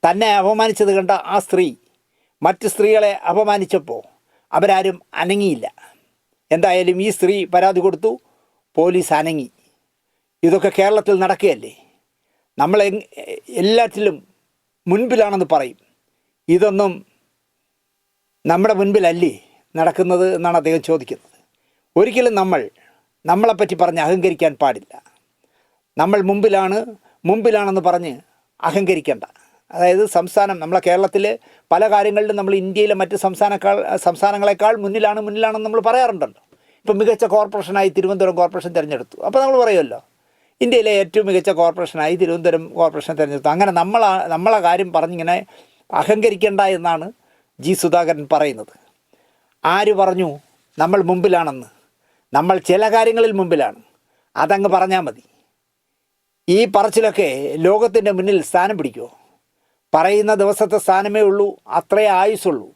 തന്നെ അപമാനിച്ചത് കണ്ട ആ സ്ത്രീ മറ്റ് സ്ത്രീകളെ അപമാനിച്ചപ്പോൾ അവരാരും അനങ്ങിയില്ല. എന്തായാലും ഈ സ്ത്രീ പരാതി കൊടുത്തു, പോലീസ് അനങ്ങി. ഇതൊക്കെ കേരളത്തിൽ നടക്കുകയല്ലേ, നമ്മൾ എല്ലാറ്റിലും മുൻപിലാണെന്ന് പറയും. ഇതൊന്നും നമ്മുടെ മുൻപിലല്ലേ നടക്കുന്നത് എന്നാണ് അദ്ദേഹം ചോദിക്കുന്നത്. ഒരിക്കലും നമ്മളെപ്പറ്റി പറഞ്ഞ് അഹങ്കരിക്കാൻ പാടില്ല. നമ്മൾ മുമ്പിലാണെന്ന് പറഞ്ഞ് അഹങ്കരിക്കേണ്ട. അതായത് നമ്മളെ കേരളത്തിൽ പല കാര്യങ്ങളിലും നമ്മൾ ഇന്ത്യയിലെ മറ്റ് സംസ്ഥാനങ്ങളെക്കാൾ മുന്നിലാണെന്ന് നമ്മൾ പറയാറുണ്ടല്ലോ. ഇപ്പം മികച്ച കോർപ്പറേഷനായി തിരുവനന്തപുരം കോർപ്പറേഷൻ തിരഞ്ഞെടുത്തു. അപ്പോൾ നമ്മൾ പറയുമല്ലോ, ഇന്ത്യയിലെ ഏറ്റവും മികച്ച കോർപ്പറേഷനായി തിരുവനന്തപുരം കോർപ്പറേഷൻ തിരഞ്ഞെടുത്തു. അങ്ങനെ നമ്മളെ കാര്യം പറഞ്ഞിങ്ങനെ അഹങ്കരിക്കേണ്ട എന്നാണ് സുധാകരൻ പറയുന്നത്. ആര് പറഞ്ഞു നമ്മൾ മുമ്പിലാണെന്ന്? നമ്മൾ ചില കാര്യങ്ങളിൽ മുമ്പിലാണ്, അതങ്ങ് പറഞ്ഞാൽ മതി. ഈ പറച്ചിലൊക്കെ ലോകത്തിൻ്റെ മുന്നിൽ സ്ഥാനം പിടിക്കുമോ? പറയുന്ന ദിവസത്തെ സ്ഥാനമേ ഉള്ളൂ, അത്രേ ആയുസുള്ളൂ.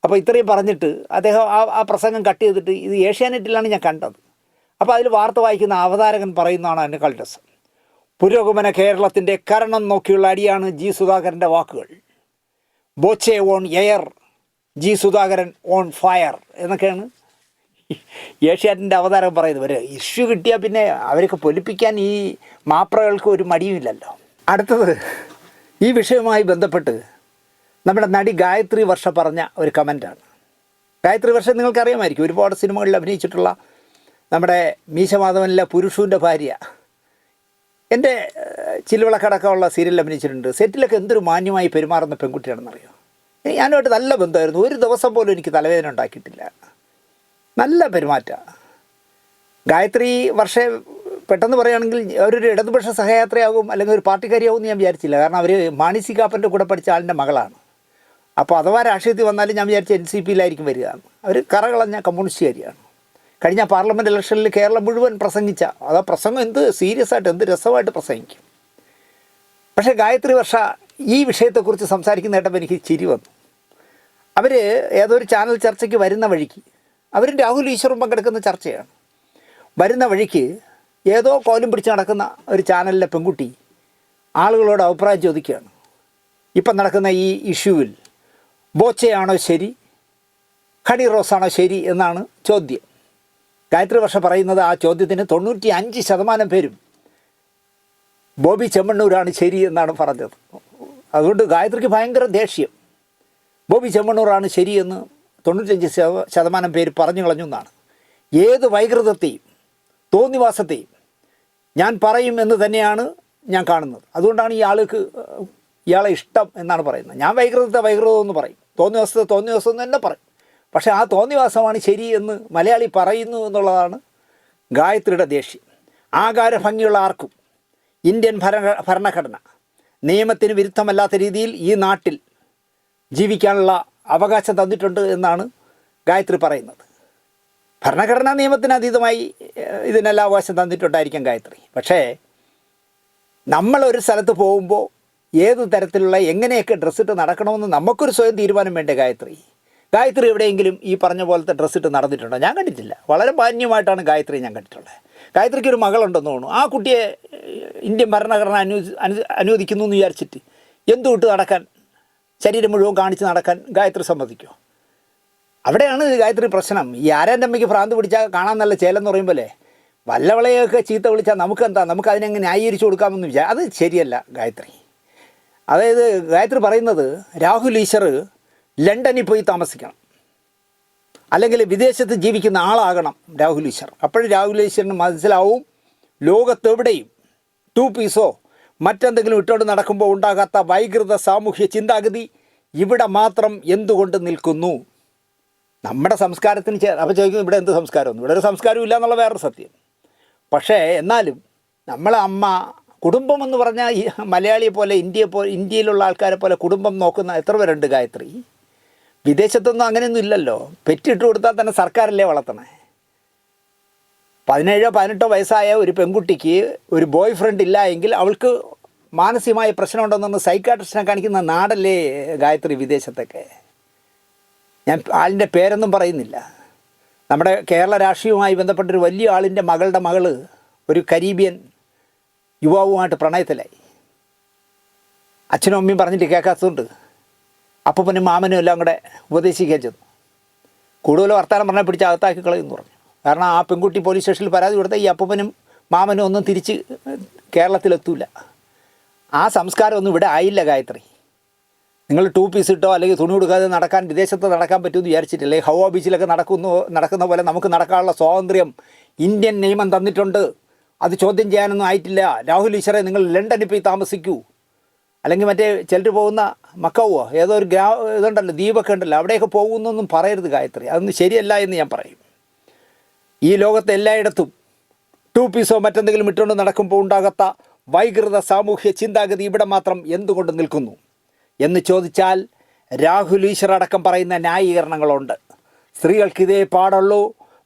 അപ്പോൾ ഇത്രയും പറഞ്ഞിട്ട് അദ്ദേഹം ആ പ്രസംഗം കട്ട് ചെയ്തിട്ട്, ഇത് ഏഷ്യാനെറ്റിലാണ് ഞാൻ കണ്ടത്. അപ്പോൾ അതിൽ വാർത്ത വായിക്കുന്ന അവതാരകൻ പറയുന്നതാണ് അതിനേക്കാൾ രസം. പുരോഗമന കേരളത്തിൻ്റെ കരണം നോക്കിയുള്ള അടിയാണ് സുധാകരൻ്റെ വാക്കുകൾ. Boche on air, Sudhakaran on fire എന്നൊക്കെയാണ് ഏഷ്യാനെറ്റിൻ്റെ അവതാരകൻ പറയുന്നത്. ഒരു ഇഷ്യൂ കിട്ടിയാൽ പിന്നെ അവരൊക്കെ പൊലിപ്പിക്കാൻ ഈ മാപ്രകൾക്ക് ഒരു മടിയുമില്ലല്ലോ. അടുത്തത് ഈ വിഷയവുമായി ബന്ധപ്പെട്ട് നമ്മുടെ നടി ഗായത്രി വർഷ പറഞ്ഞ ഒരു കമൻറ്റാണ്. ഗായത്രി വർഷ നിങ്ങൾക്കറിയാമായിരിക്കും, ഒരുപാട് സിനിമകളിൽ അഭിനയിച്ചിട്ടുള്ള നമ്മുടെ മീശമാധവനിലെ പുരുഷൂൻ്റെ ഭാര്യ. എൻ്റെ ചില്ലുവിളക്കടക്കമുള്ള സീരിയലിൽ അഭിനയിച്ചിട്ടുണ്ട്. സെറ്റിലൊക്കെ എന്തൊരു മാന്യമായി പെരുമാറുന്ന പെൺകുട്ടിയാണെന്നറിയോ. ഞാനുമായിട്ട് നല്ല ബന്ധമായിരുന്നു. ഒരു ദിവസം പോലും എനിക്ക് തലവേദന ഉണ്ടാക്കിയിട്ടില്ല. നല്ല പെരുമാറ്റമാണ്. ഗായത്രി വർഷ പെട്ടെന്ന് പറയുകയാണെങ്കിൽ അവരൊരു ഇടതുപക്ഷ സഹയാത്രയാകും അല്ലെങ്കിൽ ഒരു പാർട്ടിക്കാരിയാകും എന്ന് ഞാൻ വിചാരിച്ചില്ല. കാരണം അവർ മാണി സി കാപ്പൻ്റെ കൂടെ പഠിച്ച ആളിൻ്റെ മകളാണ്. അപ്പോൾ അഥവാ രാഷ്ട്രീയത്തിൽ വന്നാലും ഞാൻ വിചാരിച്ച NCPയിലായിരിക്കും വരികയാണ്. അവർ കറകളഞ്ഞ കമ്മ്യൂണിസ്റ്റുകാരിയാണ്. കഴിഞ്ഞ പാർലമെൻറ്റ് ഇലക്ഷനിൽ കേരളം മുഴുവൻ പ്രസംഗിച്ച പ്രസംഗം എന്ത് സീരിയസ് ആയിട്ട് എന്ത് രസമായിട്ട് പ്രസംഗിക്കും. പക്ഷേ ഗായത്രി വർഷ ഈ വിഷയത്തെക്കുറിച്ച് സംസാരിക്കുന്ന കേട്ടപ്പോൾ എനിക്ക് ചിരി വന്നു. അവർ ഏതൊരു ചാനൽ ചർച്ചയ്ക്ക് വരുന്ന വഴിക്ക്, അവരും രാഹുൽ ഈശ്വറും പങ്കെടുക്കുന്ന ചർച്ചയാണ്, വരുന്ന വഴിക്ക് ഏതോ കോലും പിടിച്ച് നടക്കുന്ന ഒരു ചാനലിലെ പെൺകുട്ടി ആളുകളോട് അഭിപ്രായം ചോദിക്കുകയാണ്. ഇപ്പം നടക്കുന്ന ഈ ഇഷ്യൂവിൽ ബോച്ചയാണോ ശരി, ഹണി റോസാണോ ശരി എന്നാണ് ചോദ്യം. ഗായത്രി വർഷ പറയുന്നത് ആ ചോദ്യത്തിന് 95% പേരും ബോബി ചെമ്മണ്ണൂരാണ് ശരി എന്നാണ് പറഞ്ഞത്. അതുകൊണ്ട് ഗായത്രിക്ക് ഭയങ്കര ദേഷ്യം. ബോബി ചെമ്മണ്ണൂറാണ് ശരിയെന്ന് 95% പേര് പറഞ്ഞു കളഞ്ഞു എന്നാണ്. ഏത് വൈകൃതത്തെയും തോന്നിവാസത്തെയും ഞാൻ പറയും എന്ന് തന്നെയാണ് ഞാൻ കാണുന്നത്. അതുകൊണ്ടാണ് ഇയാളെ ഇഷ്ടം എന്നാണ് പറയുന്നത്. ഞാൻ വൈകൃതമെന്ന് പറയും, തോന്നിവാസം എന്ന് തന്നെ പറയും. പക്ഷേ ആ തോന്നിവാസമാണ് ശരി എന്ന് മലയാളി പറയുന്നു എന്നുള്ളതാണ് ഗായത്രിയുടെ ദേഷ്യം. ആകാര ഭംഗിയുള്ള ആർക്കും ഇന്ത്യൻ ഭരണഘടന നിയമത്തിന് വിരുദ്ധമല്ലാത്ത രീതിയിൽ ഈ നാട്ടിൽ ജീവിക്കാനുള്ള അവകാശം തന്നിട്ടുണ്ട് എന്നാണ് ഗായത്രി പറയുന്നത്. ഭരണഘടനാ നിയമത്തിന് അതീതമായി ഇതിനെല്ലാം അവകാശം തന്നിട്ടുണ്ടായിരിക്കും ഗായത്രി. പക്ഷേ നമ്മളൊരു സ്ഥലത്ത് പോകുമ്പോൾ ഏത് തരത്തിലുള്ള എങ്ങനെയൊക്കെ ഡ്രസ്സിട്ട് നടക്കണമെന്ന് നമുക്കൊരു സ്വയം തീരുമാനം വേണ്ടേ ഗായത്രി? ഗായത്രി എവിടെയെങ്കിലും ഈ പറഞ്ഞ പോലത്തെ ഡ്രസ്സിട്ട് നടന്നിട്ടുണ്ടോ? ഞാൻ കണ്ടിട്ടില്ല. വളരെ മാന്യമായിട്ടാണ് ഗായത്രി ഞാൻ കണ്ടിട്ടുള്ളത്. ഗായത്രിക്ക് ഒരു മകളുണ്ടെന്ന് തോന്നുന്നു. ആ കുട്ടിയെ ഇന്ത്യൻ ഭരണഘടന അനുവദിക്കുന്നു എന്ന് വിചാരിച്ചിട്ട് എന്തുവിട്ട് നടക്കാൻ, ശരീരം മുഴുവൻ കാണിച്ച് നടക്കാൻ ഗായത്രി സമ്മതിക്കുമോ? അവിടെയാണ് ഗായത്രി പ്രശ്നം. ഈ ആരാൻ്റെ അമ്മയ്ക്ക് ഭ്രാന്ത് പിടിച്ചാൽ കാണാൻ നല്ല ചേലെന്ന് പറയുമ്പോഴേ വല്ലവളെയൊക്കെ ചീത്ത വിളിച്ചാൽ നമുക്കെന്താ, നമുക്ക് അതിനെങ്ങനെ ന്യായീകരിച്ച് കൊടുക്കാമെന്ന് വിചാരിച്ചാൽ അത് ശരിയല്ല ഗായത്രി. അതായത് ഗായത്രി പറയുന്നത് രാഹുൽ ഈശ്വർ ലണ്ടനിൽ പോയി താമസിക്കണം, അല്ലെങ്കിൽ വിദേശത്ത് ജീവിക്കുന്ന ആളാകണം രാഹുൽ ഈശ്വർ. അപ്പോഴും രാഹുൽ ഈശ്വറിന് മനസ്സിലാവും ലോകത്തെവിടെയും 2 പീസോ മറ്റെന്തെങ്കിലും ഇട്ടുകൊണ്ട് നടക്കുമ്പോൾ ഉണ്ടാകാത്ത വൈകൃത സാമൂഹ്യ ചിന്താഗതി ഇവിടെ മാത്രം എന്തുകൊണ്ട് നിൽക്കുന്നു. നമ്മുടെ സംസ്കാരത്തിന് അപ്പോൾ ചോദിക്കുന്നു ഇവിടെ എന്ത് സംസ്കാരമൊന്നും, ഇവിടെ ഒരു സംസ്കാരവും ഇല്ല എന്നുള്ള വേറൊരു സത്യം. പക്ഷേ എന്നാലും നമ്മളെ അമ്മ കുടുംബം എന്ന് പറഞ്ഞാൽ ഈ മലയാളിയെ പോലെ ഇന്ത്യയിലുള്ള ആൾക്കാരെ പോലെ കുടുംബം നോക്കുന്ന എത്ര പേരുണ്ട് ഗായത്രി? വിദേശത്തൊന്നും അങ്ങനെയൊന്നും ഇല്ലല്ലോ. പെറ്റിട്ട് കൊടുത്താൽ തന്നെ സർക്കാരല്ലേ വളർത്തണേ. 17-18 വയസ്സായ ഒരു പെൺകുട്ടിക്ക് ഒരു ബോയ് ഫ്രണ്ട് ഇല്ല എങ്കിൽ അവൾക്ക് മാനസികമായ പ്രശ്നമുണ്ടെന്ന് സൈക്കാട്രിസ്റ്റിനെ കാണിക്കുന്ന നാടല്ലേ ഗായത്രി വിദേശത്തൊക്കെ. ഞാൻ ആളിൻ്റെ പേരൊന്നും പറയുന്നില്ല. നമ്മുടെ കേരള രാഷ്ട്രീയവുമായി ബന്ധപ്പെട്ടൊരു വലിയ ആളിൻ്റെ മകളുടെ മകള് ഒരു കരീബിയൻ യുവാവുമായിട്ട് പ്രണയത്തിലായി. അച്ഛനും അമ്മയും പറഞ്ഞിട്ട് കേൾക്കാത്തതുകൊണ്ട് അപ്പനും മാമനും എല്ലാം കൂടെ ഉപദേശിക്കാൻ ചെന്നു. കൂടുതൽ വർത്താനം പറഞ്ഞാൽ പിടിച്ച് അകത്താക്കി കളയുമെന്ന് പറഞ്ഞു. കാരണം ആ പെൺകുട്ടി പോലീസ് സ്റ്റേഷനിൽ പരാതി കൊടുത്താൽ ഈ അപ്പനും മാമനും ഒന്നും തിരിച്ച് കേരളത്തിലെത്തൂല. ആ സംസ്കാരമൊന്നും ഇവിടെ ആയില്ല ഗായത്രി. നിങ്ങൾ 2 പീസ് ഇട്ടോ അല്ലെങ്കിൽ തുണി കൊടുക്കാതെ നടക്കാൻ വിദേശത്ത് നടക്കാൻ പറ്റുമെന്ന് വിചാരിച്ചിട്ടില്ലേ? ഹൗവ ബീച്ചിലൊക്കെ നടക്കുന്ന പോലെ നമുക്ക് നടക്കാനുള്ള സ്വാതന്ത്ര്യം ഇന്ത്യൻ നിയമം തന്നിട്ടുണ്ട്. അത് ചോദ്യം ചെയ്യാനൊന്നും ആയിട്ടില്ല. രാഹുൽ ഈശ്വറെ നിങ്ങൾ ലണ്ടനിൽ പോയി താമസിക്കൂ, അല്ലെങ്കിൽ മറ്റേ ചിലർ പോകുന്ന മക്കവോ ഏതോ ഒരു ഇതുണ്ടല്ലോ, ദ്വീപൊക്കെ ഉണ്ടല്ലോ, അവിടെയൊക്കെ പോകുന്നൊന്നും പറയരുത് ഗായത്രി. അതൊന്നും ശരിയല്ല എന്ന് ഞാൻ പറയും. ഈ ലോകത്തെ എല്ലായിടത്തും 2 പീസോ മറ്റെന്തെങ്കിലും ഇട്ടുകൊണ്ട് നടക്കുമ്പോൾ ഉണ്ടാകാത്ത വൈകൃത സാമൂഹ്യ ചിന്താഗതി ഇവിടെ മാത്രം എന്തുകൊണ്ട് നിൽക്കുന്നു എന്ന് ചോദിച്ചാൽ രാഹുൽ ഈശ്വർ അടക്കം പറയുന്ന ന്യായീകരണങ്ങളുണ്ട്. സ്ത്രീകൾക്ക് ഇതേ പാടുള്ളൂ,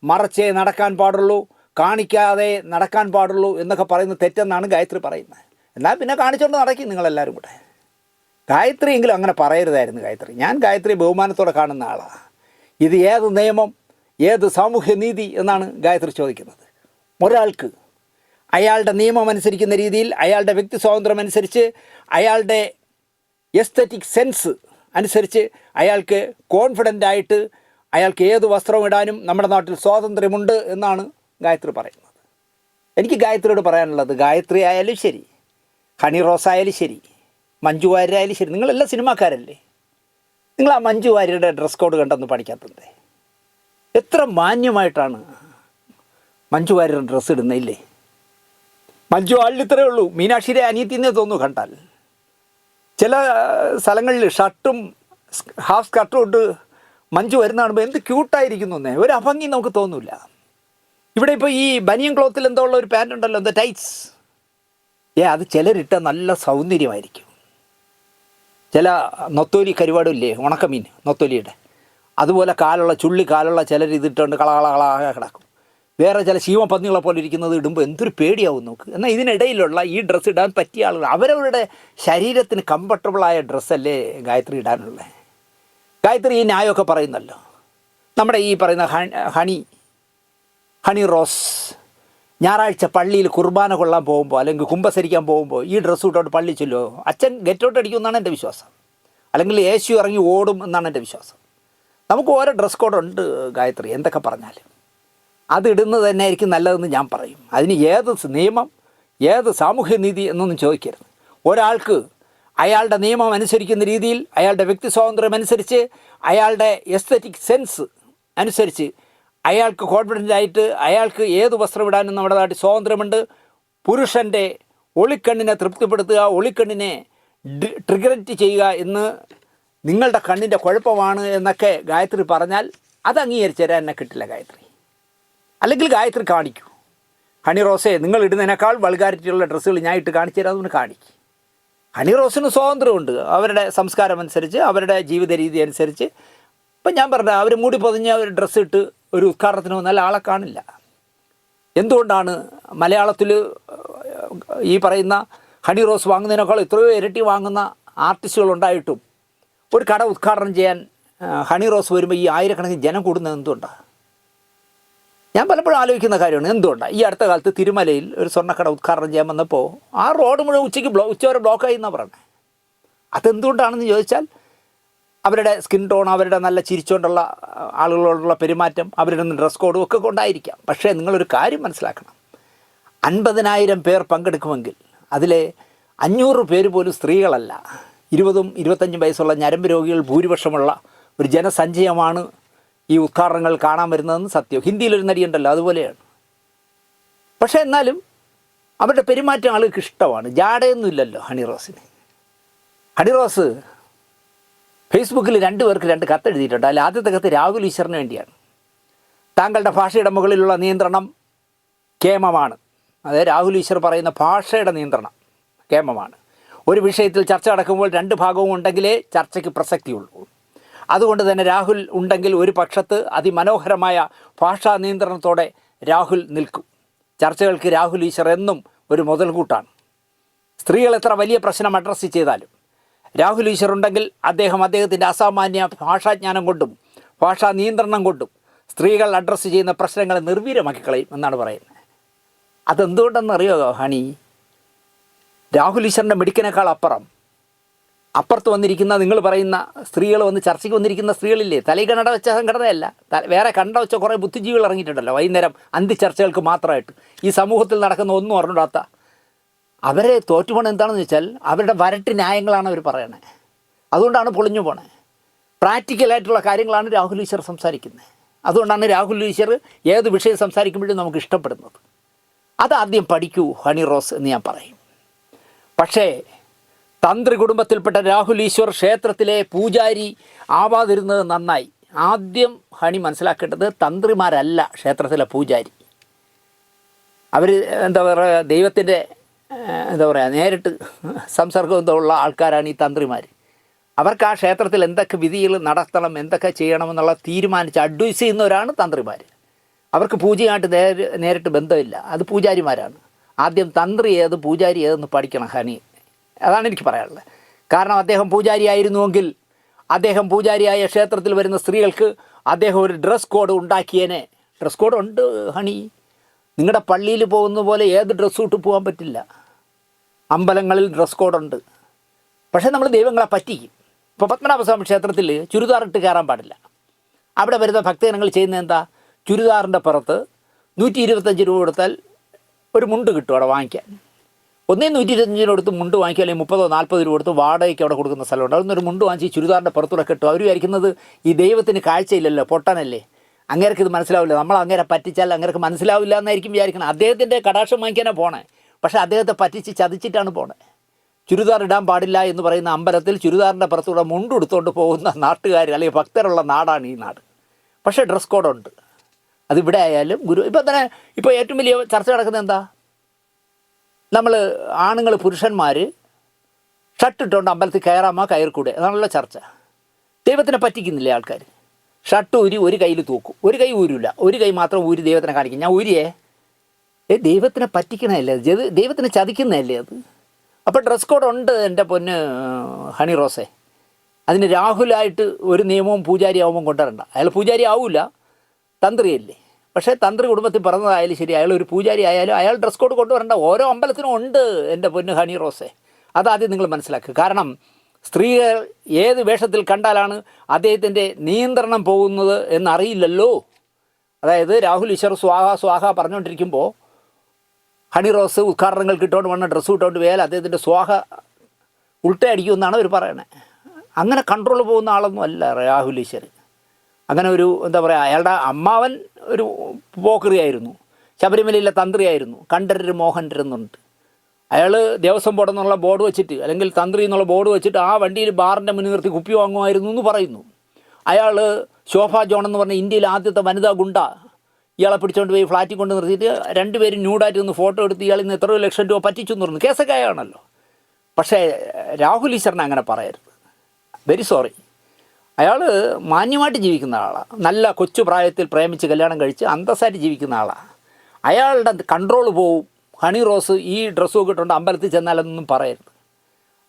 മറച്ചേ നടക്കാൻ പാടുള്ളൂ, കാണിക്കാതെ നടക്കാൻ പാടുള്ളൂ എന്നൊക്കെ പറയുന്നത് തെറ്റെന്നാണ് ഗായത്രി പറയുന്നത്. എന്നാൽ പിന്നെ കാണിച്ചുകൊണ്ട് നടക്കും നിങ്ങളെല്ലാവരും കൂടെ. ഗായത്രിയെങ്കിലും അങ്ങനെ പറയരുതായിരുന്നു ഗായത്രി. ഞാൻ ഗായത്രി ബഹുമാനത്തോടെ കാണുന്ന ആളാണ്. ഇത് ഏത് നിയമം, ഏത് സാമൂഹ്യ നീതി എന്നാണ് ഗായത്രി ചോദിക്കുന്നത്. ഒരാൾക്ക് അയാളുടെ നിയമം അനുസരിക്കുന്ന രീതിയിൽ, അയാളുടെ വ്യക്തി സ്വാതന്ത്ര്യം അനുസരിച്ച്, അയാളുടെ എസ്തറ്റിക് സെൻസ് അനുസരിച്ച് അയാൾക്ക് കോൺഫിഡൻ്റായിട്ട് അയാൾക്ക് ഏത് വസ്ത്രം ഇടാനും നമ്മുടെ നാട്ടിൽ സ്വാതന്ത്ര്യമുണ്ട് എന്നാണ് ഗായത്രി പറയുന്നത്. എനിക്ക് ഗായത്രിയോട് പറയാനുള്ളത്, ഗായത്രി ആയാലും ശരി, ഹണി റോസ് ആയാലും ശരി, മഞ്ജു വാര്യരായാലും ശരി, നിങ്ങളെല്ലാം സിനിമാക്കാരല്ലേ? നിങ്ങൾ ആ മഞ്ജു വാര്യരുടെ ഡ്രസ് കോഡ് കണ്ടൊന്ന് പഠിക്കാത്തത്? എത്ര മാന്യമായിട്ടാണ് മഞ്ജു വാര്യർ ഡ്രസ്സ് ഇടുന്നില്ലേ? മഞ്ജു ആളിത്രേ ഉള്ളൂ, മീനാക്ഷിയുടെ അനിയത്തിന്നേ തോന്നുന്നു കണ്ടാൽ. ചില സ്ഥലങ്ങളിൽ ഷർട്ടും ഹാഫ് സ്കർട്ടും ഇട്ട് മഞ്ജു വരുന്ന കാണുമ്പോൾ എന്ത് ക്യൂട്ടായിരിക്കുന്നു എന്നേ, ഒരു അഭംഗി നമുക്ക് തോന്നില്ല. ഇവിടെ ഇപ്പോൾ ഈ ബനിയൻ ക്ലോത്തിൽ എന്തോ ഉള്ള ഒരു പാൻറ് ഉണ്ടല്ലോ, എന്താ ടൈറ്റ്സ്, അത് ചിലരിട്ട നല്ല സൗന്ദര്യമായിരിക്കും. ചില നൊത്തോലി കരുവാടില്ലേ, ഉണക്കമീൻ നൊത്തോലിയുടെ, അതുപോലെ ചുള്ളി കാലുള്ള ചിലർ ഇതിട്ടുകൊണ്ട് കളകളകളാകെ കിടക്കും. വേറെ ചില ശീമപന്നികളെ പോലെ ഇരിക്കുന്നത് ഇടുമ്പോൾ എന്തൊരു പേടിയാവും നോക്ക്. എന്നാൽ ഇതിനിടയിലുള്ള ഈ ഡ്രസ്സ് ഇടാൻ പറ്റിയ ആളുകൾ, അവരവരുടെ ശരീരത്തിന് കംഫർട്ടബിളായ ഡ്രസ്സല്ലേ ഗായത്രി ഇടാനുള്ളത്. ഗായത്രി ഈ ന്യായമൊക്കെ പറയുന്നല്ലോ. നമ്മുടെ ഈ പറയുന്ന ഹണി റോസ് ഞായറാഴ്ച പള്ളിയിൽ കുർബാന കൊള്ളാൻ പോകുമ്പോൾ അല്ലെങ്കിൽ കുമ്പസരിക്കാൻ പോകുമ്പോൾ ഈ ഡ്രസ്സ് ഇട്ടോട്ട് പള്ളി ചൊല്ലോ, അച്ഛൻ ഗെറ്റൗട്ട് അടിക്കുമെന്നാണ് എൻ്റെ വിശ്വാസം, അല്ലെങ്കിൽ യേശു ഇറങ്ങി ഓടും എന്നാണ് എൻ്റെ വിശ്വാസം. നമുക്ക് ഓരോ ഡ്രസ് കോഡുണ്ട് ഗായത്രി. എന്തൊക്കെ പറഞ്ഞാലും അതിടുന്നത് തന്നെ ആയിരിക്കും നല്ലതെന്ന് ഞാൻ പറയും. അതിന് ഏത് നിയമം, ഏത് സാമൂഹ്യ നീതി എന്നൊന്നും ചോദിക്കരുത്. ഒരാൾക്ക് അയാളുടെ നിയമം അനുസരിക്കുന്ന രീതിയിൽ, അയാളുടെ വ്യക്തി സ്വാതന്ത്ര്യം അനുസരിച്ച്, അയാളുടെ എസ്തറ്റിക് സെൻസ് അനുസരിച്ച് അയാൾക്ക് കോൺഫിഡൻ്റായിട്ട് അയാൾക്ക് ഏത് വസ്ത്രം ഇടാനും നമ്മുടെ നാട്ടിൽ സ്വാതന്ത്ര്യമുണ്ട്. പുരുഷൻ്റെ ഒളിക്കണ്ണിനെ തൃപ്തിപ്പെടുത്തുക, ഒളിക്കണ്ണിനെ ട്രിഗററ്റ് ചെയ്യുക എന്ന് നിങ്ങളുടെ കണ്ണിൻ്റെ കുഴപ്പമാണ് എന്നൊക്കെ ഗായത്രി പറഞ്ഞാൽ അത് അംഗീകരിച്ചു തരാൻ എന്നെ കിട്ടില്ല ഗായത്രി. അല്ലെങ്കിൽ ഗായത്രി കാണിക്കൂ, ഹണി റോസേ നിങ്ങൾ ഇടുന്നതിനേക്കാൾ വൾഗാരിറ്റിയുള്ള ഡ്രസ്സുകൾ ഞാൻ ഇട്ട് കാണിച്ചു തരാമെന്ന് കാണിക്കും. ഹണി റോസിന് സ്വാതന്ത്ര്യമുണ്ട്, അവരുടെ സംസ്കാരം അനുസരിച്ച്, അവരുടെ ജീവിത രീതി അനുസരിച്ച്. ഇപ്പം ഞാൻ പറഞ്ഞ അവർ മൂടി പൊതിഞ്ഞ ഒരു ഡ്രസ്സ് ഇട്ട് ഒരു ഉദ്ഘാടനത്തിന് വന്നാൽ ആളെ കാണില്ല. എന്തുകൊണ്ടാണ് മലയാളത്തിൽ ഈ പറയുന്ന ഹണി റോസ് വാങ്ങുന്നതിനേക്കാൾ എത്രയോ ഇരട്ടി വാങ്ങുന്ന ആർട്ടിസ്റ്റുകളുണ്ടായിട്ടും ഒരു കട ഉദ്ഘാടനം ചെയ്യാൻ ഹണി റോസ് വരുമ്പോൾ ഈ ആയിരക്കണക്കിന് ജനം കൂടുന്നത് എന്തുകൊണ്ടാണ്? ഞാൻ പലപ്പോഴും ആലോചിക്കുന്ന കാര്യമാണ്, എന്തുകൊണ്ടാണ് ഈ അടുത്ത കാലത്ത് തിരുമലയിൽ ഒരു സ്വർണ്ണക്കട ഉദ്ഘാടനം ചെയ്യാൻ വന്നപ്പോൾ ആ റോഡ് മുഴുവൻ ഉച്ചവരെ ബ്ലോക്കായി എന്നാണ് പറയുന്നത്. അതെന്തുകൊണ്ടാണെന്ന് ചോദിച്ചാൽ അവരുടെ സ്കിൻ ടോൺ, അവരുടെ നല്ല ചിരിച്ചുകൊണ്ടുള്ള ആളുകളോടുള്ള പെരുമാറ്റം, അവരുടെ ഡ്രസ് കോഡും ഒക്കെ കൊണ്ടായിരിക്കാം. പക്ഷേ നിങ്ങളൊരു കാര്യം മനസ്സിലാക്കണം, 50,000 പേർ പങ്കെടുക്കുമെങ്കിൽ അതിലെ 500 പേര് പോലും സ്ത്രീകളല്ല. 20-25 വയസ്സുള്ള ഞരമ്പ് രോഗികൾ ഭൂരിപക്ഷമുള്ള ഒരു ജനസഞ്ചയമാണ് ഈ ഉദ്ഘാടനങ്ങൾ കാണാൻ വരുന്നതെന്ന് സത്യം. ഹിന്ദിയിലൊരു നടിയുണ്ടല്ലോ, അതുപോലെയാണ്. പക്ഷേ എന്നാലും അവരുടെ പെരുമാറ്റം ആളുകൾക്ക് ഇഷ്ടമാണ്. ജാടയൊന്നുമില്ലല്ലോ ഹണി റോസിന്. ഹണി റോസ് ഫേസ്ബുക്കിൽ 2 പേർക്ക് 2 കത്തെഴുതിയിട്ടുണ്ട്. അതിൽ ആദ്യത്തെ കത്ത് രാഹുൽ ഈശ്വറിന് വേണ്ടിയാണ്. താങ്കളുടെ ഭാഷയുടെ മുകളിലുള്ള നിയന്ത്രണം കേമമാണ്. അതായത് രാഹുൽ ഈശ്വർ പറയുന്ന ഭാഷയുടെ നിയന്ത്രണം കേമമാണ്. ഒരു വിഷയത്തിൽ ചർച്ച നടക്കുമ്പോൾ 2 ഭാഗവും ഉണ്ടെങ്കിലേ ചർച്ചയ്ക്ക് പ്രസക്തിയുള്ളൂ. അതുകൊണ്ട് തന്നെ രാഹുൽ ഉണ്ടെങ്കിൽ ഒരു പക്ഷത്ത് അതിമനോഹരമായ ഭാഷാ നിയന്ത്രണത്തോടെ രാഹുൽ നിൽക്കും. ചർച്ചകൾക്ക് രാഹുൽ ഈശ്വർ എന്നും ഒരു മുതൽകൂട്ടാണ്. സ്ത്രീകൾ എത്ര വലിയ പ്രശ്നം അഡ്രസ്സ് ചെയ്താലും രാഹുൽ ഈശ്വർ ഉണ്ടെങ്കിൽ അദ്ദേഹത്തിൻ്റെ അസാമാന്യ ഭാഷാജ്ഞാനം കൊണ്ടും ഭാഷാ നിയന്ത്രണം കൊണ്ടും സ്ത്രീകൾ അഡ്രസ്സ് ചെയ്യുന്ന പ്രശ്നങ്ങളെ നിർവീര്യമാക്കി കളയും എന്നാണ് പറയുന്നത്. അതെന്തുകൊണ്ടെന്നറിയോ ഹണി? രാഹുൽ ഈശ്വറിൻ്റെ മിടുക്കിനേക്കാൾ അപ്പുറത്ത് വന്നിരിക്കുന്ന നിങ്ങൾ പറയുന്ന സ്ത്രീകൾ വന്ന് ചർച്ചയ്ക്ക് വന്നിരിക്കുന്ന സ്ത്രീകളില്ലേ, തലയിൽ കണ്ണട വെച്ച സംഘടനയല്ല, വേറെ കണ്ട വെച്ച കുറേ ബുദ്ധിജീവികൾ ഇറങ്ങിയിട്ടുണ്ടല്ലോ വൈകുന്നേരം അന്തിച്ചർച്ചകൾക്ക് മാത്രമായിട്ട്. ഈ സമൂഹത്തിൽ നടക്കുന്ന ഒന്നും അറിഞ്ഞൂടാത്ത അവരെ തോറ്റുപോണത് എന്താണെന്ന് വെച്ചാൽ അവരുടെ വരട്ട് ന്യായങ്ങളാണ് അവർ പറയണത്. അതുകൊണ്ടാണ് പൊളിഞ്ഞു പോണത്. പ്രാക്ടിക്കലായിട്ടുള്ള കാര്യങ്ങളാണ് രാഹുൽ ഈശ്വർ സംസാരിക്കുന്നത്. അതുകൊണ്ടാണ് രാഹുൽ ഈശ്വർ ഏത് വിഷയം സംസാരിക്കുമ്പോഴും നമുക്ക് ഇഷ്ടപ്പെടുന്നത്. അതാദ്യം പഠിക്കൂ ഹണി റോസ് എന്ന് ഞാൻ പറയും. പക്ഷേ തന്ത്രി കുടുംബത്തിൽപ്പെട്ട രാഹുൽ ഈശ്വർ ക്ഷേത്രത്തിലെ പൂജാരി ആവാതിരുന്നത് നന്നായി. ആദ്യം ഹണി മനസ്സിലാക്കേണ്ടത് തന്ത്രിമാരല്ല ക്ഷേത്രത്തിലെ പൂജാരി. അവർ ദൈവത്തിൻ്റെ നേരിട്ട് സംസർഗമുള്ള ആൾക്കാരാണ് ഈ തന്ത്രിമാർ. അവർക്ക് ആ ക്ഷേത്രത്തിൽ എന്തൊക്കെ വിധികൾ നടത്തണം, എന്തൊക്കെ ചെയ്യണമെന്നുള്ള തീരുമാനിച്ച് അഡ്വൈസ് ചെയ്യുന്നവരാണ് തന്ത്രിമാർ. അവർക്ക് പൂജയായിട്ട് നേരിട്ട് ബന്ധമില്ല. അത് പൂജാരിമാരാണ്. ആദ്യം തന്ത്രി ഏത് പൂജാരി ഏതെന്ന് പഠിക്കണം ഹണി. അതാണ് എനിക്ക് പറയാനുള്ളത്. കാരണം അദ്ദേഹം പൂജാരിയായിരുന്നുവെങ്കിൽ അദ്ദേഹം പൂജാരിയായ ക്ഷേത്രത്തിൽ വരുന്ന സ്ത്രീകൾക്ക് അദ്ദേഹം ഒരു ഡ്രസ് കോഡ് ഉണ്ടാക്കിയേനെ. ഡ്രസ് കോഡ് ഉണ്ട് ഹണി. നിങ്ങളുടെ പള്ളിയിൽ പോകുന്ന പോലെ ഏത് ഡ്രസ്സും ഇട്ട് പോകാൻ പറ്റില്ല. അമ്പലങ്ങളിൽ ഡ്രസ് കോഡുണ്ട്. പക്ഷേ നമ്മൾ ദൈവങ്ങളെ പറ്റിക്കും. ഇപ്പോൾ പത്മനാഭസ്വാമി ക്ഷേത്രത്തിൽ ചുരിദാറിട്ട് കയറാൻ പാടില്ല. അവിടെ വരുന്ന ഭക്തജനങ്ങൾ ചെയ്യുന്നത് എന്താ? ചുരിദാറിൻ്റെ പുറത്ത് 125 രൂപ കൊടുത്താൽ ഒരു മുണ്ട് കിട്ടും അവിടെ വാങ്ങിക്കാൻ. 125 കൊടുത്ത് മുണ്ട് വാങ്ങിക്കുക, അല്ലെങ്കിൽ 30-40 രൂപ കൊടുത്ത് വാടകയ്ക്ക് അവിടെ കൊടുക്കുന്ന സ്ഥലമുണ്ട്. അതൊന്നൊരു മുണ്ട് വാങ്ങിച്ച് ചുരിദാറിൻ്റെ പുറത്തൂടെ കിട്ടും. അവർ വിചാരിക്കുന്നത് ഈ ദൈവത്തിന് കാഴ്ചയില്ലല്ലോ, പൊട്ടനല്ലേ, അങ്ങേർക്ക് ഇത് മനസ്സിലാവില്ല, നമ്മൾ അങ്ങേരെ പറ്റിച്ചാൽ അങ്ങേർക്ക് മനസ്സിലാവില്ല എന്നായിരിക്കും വിചാരിക്കണം. അദ്ദേഹത്തിൻ്റെ കടാക്ഷം വാങ്ങിക്കാനാണ് പോണേ. പക്ഷേ അദ്ദേഹത്തെ പറ്റിച്ച് ചതിച്ചിട്ടാണ് പോണേ. ചുരിദാർ ഇടാൻ പാടില്ല എന്ന് പറയുന്ന അമ്പലത്തിൽ ചുരിദാറിൻ്റെ പുറത്തൂടെ മുണ്ടെടുത്തുകൊണ്ട് പോകുന്ന നാട്ടുകാർ അല്ലെങ്കിൽ ഭക്തരുള്ള നാടാണ് ഈ നാട്. പക്ഷേ ഡ്രസ് കോഡുണ്ട്. അതിവിടെ ആയാലും ഇപ്പോൾ ഏറ്റവും വലിയ ചർച്ച നടക്കുന്നത് എന്താ? നമ്മൾ ആണുങ്ങൾ പുരുഷന്മാർ ഷർട്ട് ഇട്ടുകൊണ്ട് അമ്പലത്തിൽ കയറാമോ കയറിക്കൂടെ, അതാണല്ലോ ചർച്ച. ദൈവത്തിനെ പറ്റിക്കുന്നില്ലേ ആൾക്കാർ? ഷർട്ട് ഊരി ഒരു കയ്യിൽ തൂക്കും, ഒരു കൈ ഊരില്ല, ഒരു കൈ മാത്രം ഊരി ദൈവത്തിനെ കാണിക്കും. ഞാൻ ഊരിയേ ദൈവത്തിനെ പറ്റിക്കണമല്ലേ അത്, ദൈവത്തിനെ ചതിക്കുന്നതല്ലേ അത്. അപ്പോൾ ഡ്രസ് കോഡ് ഉണ്ട് എൻ്റെ പൊന്ന് ഹണി റോസേ. അതിന് രാഹുലായിട്ട് ഒരു നിയമവും പൂജാരി ആവുമ്പം കൊണ്ടുവരണ്ട. അയാൾ പൂജാരി ആവില്ല, തന്ത്രിയല്ലേ. പക്ഷേ തന്ത്രി കുടുംബത്തിൽ പറഞ്ഞതായാലും ശരി, അയാൾ ഒരു പൂജാരി ആയാലും അയാൾ ഡ്രസ് കോഡ് കൊണ്ടുവരണ്ട. ഓരോ അമ്പലത്തിനും ഉണ്ട് എൻ്റെ പൊന്ന് ഹണി റോസേ. അതാദ്യം നിങ്ങൾ മനസ്സിലാക്കുക. കാരണം സ്ത്രീകൾ ഏത് വേഷത്തിൽ കണ്ടാലാണ് അദ്ദേഹത്തിൻ്റെ നിയന്ത്രണം പോകുന്നത് എന്നറിയില്ലല്ലോ. അതായത് രാഹുൽ ഈശ്വർ സ്വാഹ പറഞ്ഞുകൊണ്ടിരിക്കുമ്പോൾ ഹണി റോസ് ഉദ്ഘാടനങ്ങൾക്ക് ഇട്ടുകൊണ്ട് വന്ന ഡ്രസ്സ് ഇട്ടുകൊണ്ട് പോയാൽ അദ്ദേഹത്തിൻ്റെ സ്വാഹ ഉൾട്ടയടിക്കുമെന്നാണ് അവർ പറയണത്. അങ്ങനെ കൺട്രോൾ പോകുന്ന ആളൊന്നും അല്ല രാഹുൽ ഈശ്വർ. അങ്ങനെ ഒരു അയാളുടെ അമ്മാവൻ ഒരു പോക്കറിയായിരുന്നു, ശബരിമലയിലെ തന്ത്രിയായിരുന്നു, കണ്ഠരര് മോഹൻരെന്നുണ്ട്. അയാൾ ദേവസ്വം ബോർഡ് എന്നുള്ള ബോർഡ് വെച്ചിട്ട്, അല്ലെങ്കിൽ തന്ത്രി എന്നുള്ള ബോർഡ് വെച്ചിട്ട് ആ വണ്ടിയിൽ ബാറിൻ്റെ മുന്നിൽ നിർത്തി കുപ്പി വാങ്ങുമായിരുന്നു എന്ന് പറയുന്നു. അയാൾ ശോഭ ജോൺ എന്ന് പറഞ്ഞ ഇന്ത്യയിലെ ആദ്യത്തെ വനിതാ ഗുണ്ട, ഇയാളെ പിടിച്ചുകൊണ്ട് പോയി ഫ്ലാറ്റിൽ കൊണ്ട് നിർത്തിയിട്ട് 2 പേരും ന്യൂഡായിട്ട് നിന്ന് ഫോട്ടോ എടുത്ത് ഇയാളിൽ നിന്ന് എത്രയോ ലക്ഷം രൂപ പറ്റിച്ചു എന്ന് പറഞ്ഞു. കേസൊക്കെ ആയാണല്ലോ. പക്ഷേ രാഹുൽ ഈശ്വറിനെ അങ്ങനെ പറയരുത്. Very sorry. അയാൾ മാന്യമായിട്ട് ജീവിക്കുന്ന ആളാണ്. നല്ല കൊച്ചു പ്രായത്തിൽ പ്രേമിച്ച് കല്യാണം കഴിച്ച് അന്തസ്സായിട്ട് ജീവിക്കുന്ന ആളാണ്. അയാളുടെ കൺട്രോൾ പോവും. ഹണി റോസ് ഈ ഡ്രസ്സൊക്കെ ഇട്ടുകൊണ്ട് അമ്പലത്തിൽ ചെന്നാലൊന്നും പറയരുത്.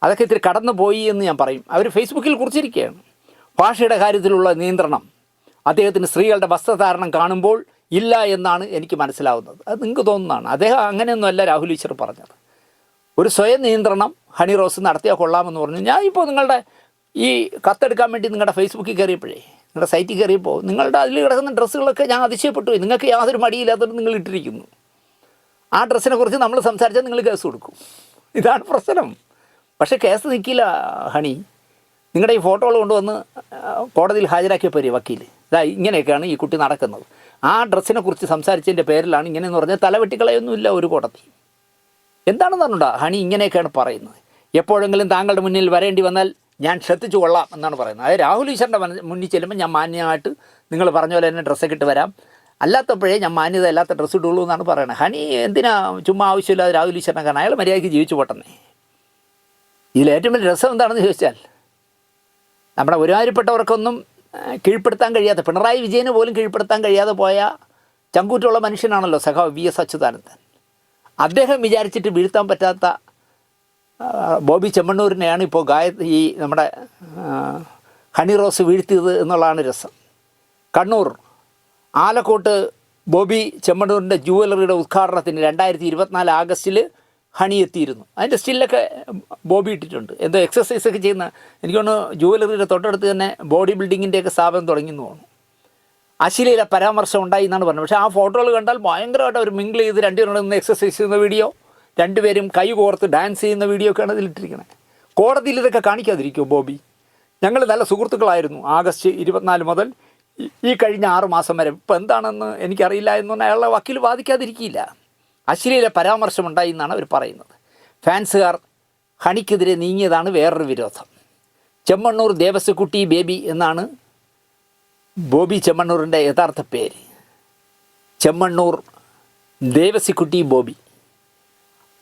അതൊക്കെ ഇത്തിരി കടന്നു പോയി എന്ന് ഞാൻ പറയും. അവർ ഫേസ്ബുക്കിൽ കുറിച്ചിരിക്കുകയാണ്. ഭാഷയുടെ കാര്യത്തിലുള്ള നിയന്ത്രണം അദ്ദേഹത്തിന് സ്ത്രീകളുടെ വസ്ത്രധാരണം കാണുമ്പോൾ ഇല്ല എന്നാണ് എനിക്ക് മനസ്സിലാവുന്നത്. അത് നിങ്ങൾക്ക് തോന്നുന്നതാണ്. അദ്ദേഹം അങ്ങനെയൊന്നുമല്ല രാഹുൽ ഈശ്വർ പറഞ്ഞത്. ഒരു സ്വയം നിയന്ത്രണം ഹണി റോസ് നടത്തിയാൽ കൊള്ളാമെന്ന് പറഞ്ഞു. ഞാൻ ഇപ്പോൾ നിങ്ങളുടെ ഈ കത്തെടുക്കാൻ വേണ്ടി നിങ്ങളുടെ ഫേസ്ബുക്കിൽ കയറിയപ്പോഴേ, നിങ്ങളുടെ സൈറ്റിൽ കയറിയപ്പോൾ നിങ്ങളുടെ അതിൽ കിടക്കുന്ന ഡ്രസ്സുകളൊക്കെ ഞാൻ അതിശയപ്പെട്ടു പോയി. നിങ്ങൾക്ക് യാതൊരു മടിയില്ലാത്തതുകൊണ്ട് നിങ്ങൾ ഇട്ടിരിക്കുന്നു. ആ ഡ്രസ്സിനെ കുറിച്ച് നമ്മൾ സംസാരിച്ചാൽ നിങ്ങൾ കേസ് കൊടുക്കും. ഇതാണ് പ്രശ്നം. പക്ഷേ കേസ് നിൽക്കില്ല ഹണി. നിങ്ങളുടെ ഈ ഫോട്ടോകൾ കൊണ്ടുവന്ന് കോടതിയിൽ ഹാജരാക്കിയ പോരെ വക്കീൽ. ഇതാ ഇങ്ങനെയൊക്കെയാണ് ഈ കുട്ടി നടക്കുന്നത്. ആ ഡ്രസ്സിനെ കുറിച്ച് സംസാരിച്ചതിൻ്റെ പേരിലാണ് ഇങ്ങനെയെന്ന് പറഞ്ഞാൽ തലവെട്ടിക്കളയൊന്നുമില്ല ഒരു കോടതി. എന്താണെന്ന് പറഞ്ഞുകൊണ്ടാ ഹണി ഇങ്ങനെയൊക്കെയാണ് പറയുന്നത്. എപ്പോഴെങ്കിലും താങ്കളുടെ മുന്നിൽ വരേണ്ടി വന്നാൽ ഞാൻ ശ്രദ്ധിച്ചു കൊള്ളാം എന്നാണ് പറയുന്നത്. അതായത് രാഹുൽ ഈശ്വറിൻ്റെ മുന്നിൽ ചെല്ലുമ്പോൾ ഞാൻ മാന്യമായിട്ട് നിങ്ങൾ പറഞ്ഞ പോലെ തന്നെ ഡ്രസ്സൊക്കെ ഇട്ട് വരാം, അല്ലാത്തപ്പോഴേ ഞാൻ മാന്യത അല്ലാത്ത ഡ്രസ്സ് ഇടുള്ളൂ എന്നാണ് പറയുന്നത്. ഹണി എന്തിനാ ചുമ്മാ ആവശ്യമില്ലാതെ രാഹുൽ ഈശ്വറിനെ കാരണം? അയാൾ മര്യാദയ്ക്ക് ജീവിച്ചു പോട്ടെന്നേ. ഇതിൽ ഏറ്റവും വലിയ രസം എന്താണെന്ന് ചോദിച്ചാൽ, നമ്മുടെ ഒരുമാതിരിപ്പെട്ടവർക്കൊന്നും കീഴ്പ്പെടുത്താൻ കഴിയാത്ത, പിണറായി വിജയന് പോലും കീഴ്പ്പെടുത്താൻ കഴിയാതെ പോയ ചങ്കൂറ്റുള്ള മനുഷ്യനാണല്ലോ സഖാവ് VS അച്യുതാനന്ദൻ. അദ്ദേഹം വിചാരിച്ചിട്ട് വീഴ്ത്താൻ പറ്റാത്ത ബോബി ചെമ്മണ്ണൂരിനെയാണ് ഇപ്പോൾ ഈ നമ്മുടെ ഹണി റോസ് വീഴ്ത്തിയത് എന്നുള്ളതാണ് രസം. കണ്ണൂർ ആലക്കോട്ട് ബോബി ചെമ്മണ്ണൂരിൻ്റെ ജുവലറിയുടെ ഉദ്ഘാടനത്തിന് 2024 ആഗസ്റ്റിൽ ഹണി എത്തിയിരുന്നു. അതിൻ്റെ സ്റ്റില്ലൊക്കെ ബോബി ഇട്ടിട്ടുണ്ട്. എന്തോ എക്സസൈസൊക്കെ ചെയ്യുന്ന, എനിക്ക് തോന്നുന്നു ജുവലറിയുടെ തൊട്ടടുത്ത് തന്നെ ബോഡി ബിൽഡിങ്ങിൻ്റെയൊക്കെ സ്ഥാപനം തുടങ്ങിയെന്ന് തോന്നുന്നു. അശ്ലീല പരാമർശം ഉണ്ടായി എന്നാണ് പറഞ്ഞത്. പക്ഷേ ആ ഫോട്ടോകൾ കണ്ടാൽ ഭയങ്കരമായിട്ട് അവർ മിങ്കിൾ ചെയ്ത് രണ്ടുപേരും നിന്ന് എക്സസൈസ് ചെയ്യുന്ന വീഡിയോ, രണ്ടുപേരും കൈ കോർത്ത് ഡാൻസ് ചെയ്യുന്ന വീഡിയോ ഒക്കെയാണ് ഇതിലിട്ടിരിക്കുന്നത്. കോടതിയിൽ ഇതൊക്കെ കാണിക്കാതിരിക്കുമോ ബോബി? ഞങ്ങൾ നല്ല സുഹൃത്തുക്കളായിരുന്നു ആഗസ്റ്റ് 24 മുതൽ ഈ കഴിഞ്ഞ 6 മാസം വരെ. ഇപ്പം എന്താണെന്ന് എനിക്കറിയില്ല എന്ന് പറഞ്ഞാൽ അയാളെ വക്കീൽ വാദിക്കാതിരിക്കില്ല. അശ്ലീല പരാമർശമുണ്ടായി എന്നാണ് അവർ പറയുന്നത്. ഫാൻസുകാർ ഹണിക്കെതിരെ നീങ്ങിയതാണ് വേറൊരു വിരോധം. ചെമ്മണ്ണൂർ ദേവസ്വക്കുട്ടി ബേബി എന്നാണ് ബോബി ചെമ്മണ്ണൂരിൻ്റെ യഥാർത്ഥ പേര്. ചെമ്മണ്ണൂർ ദേവസ്വക്കുട്ടി ബോബി.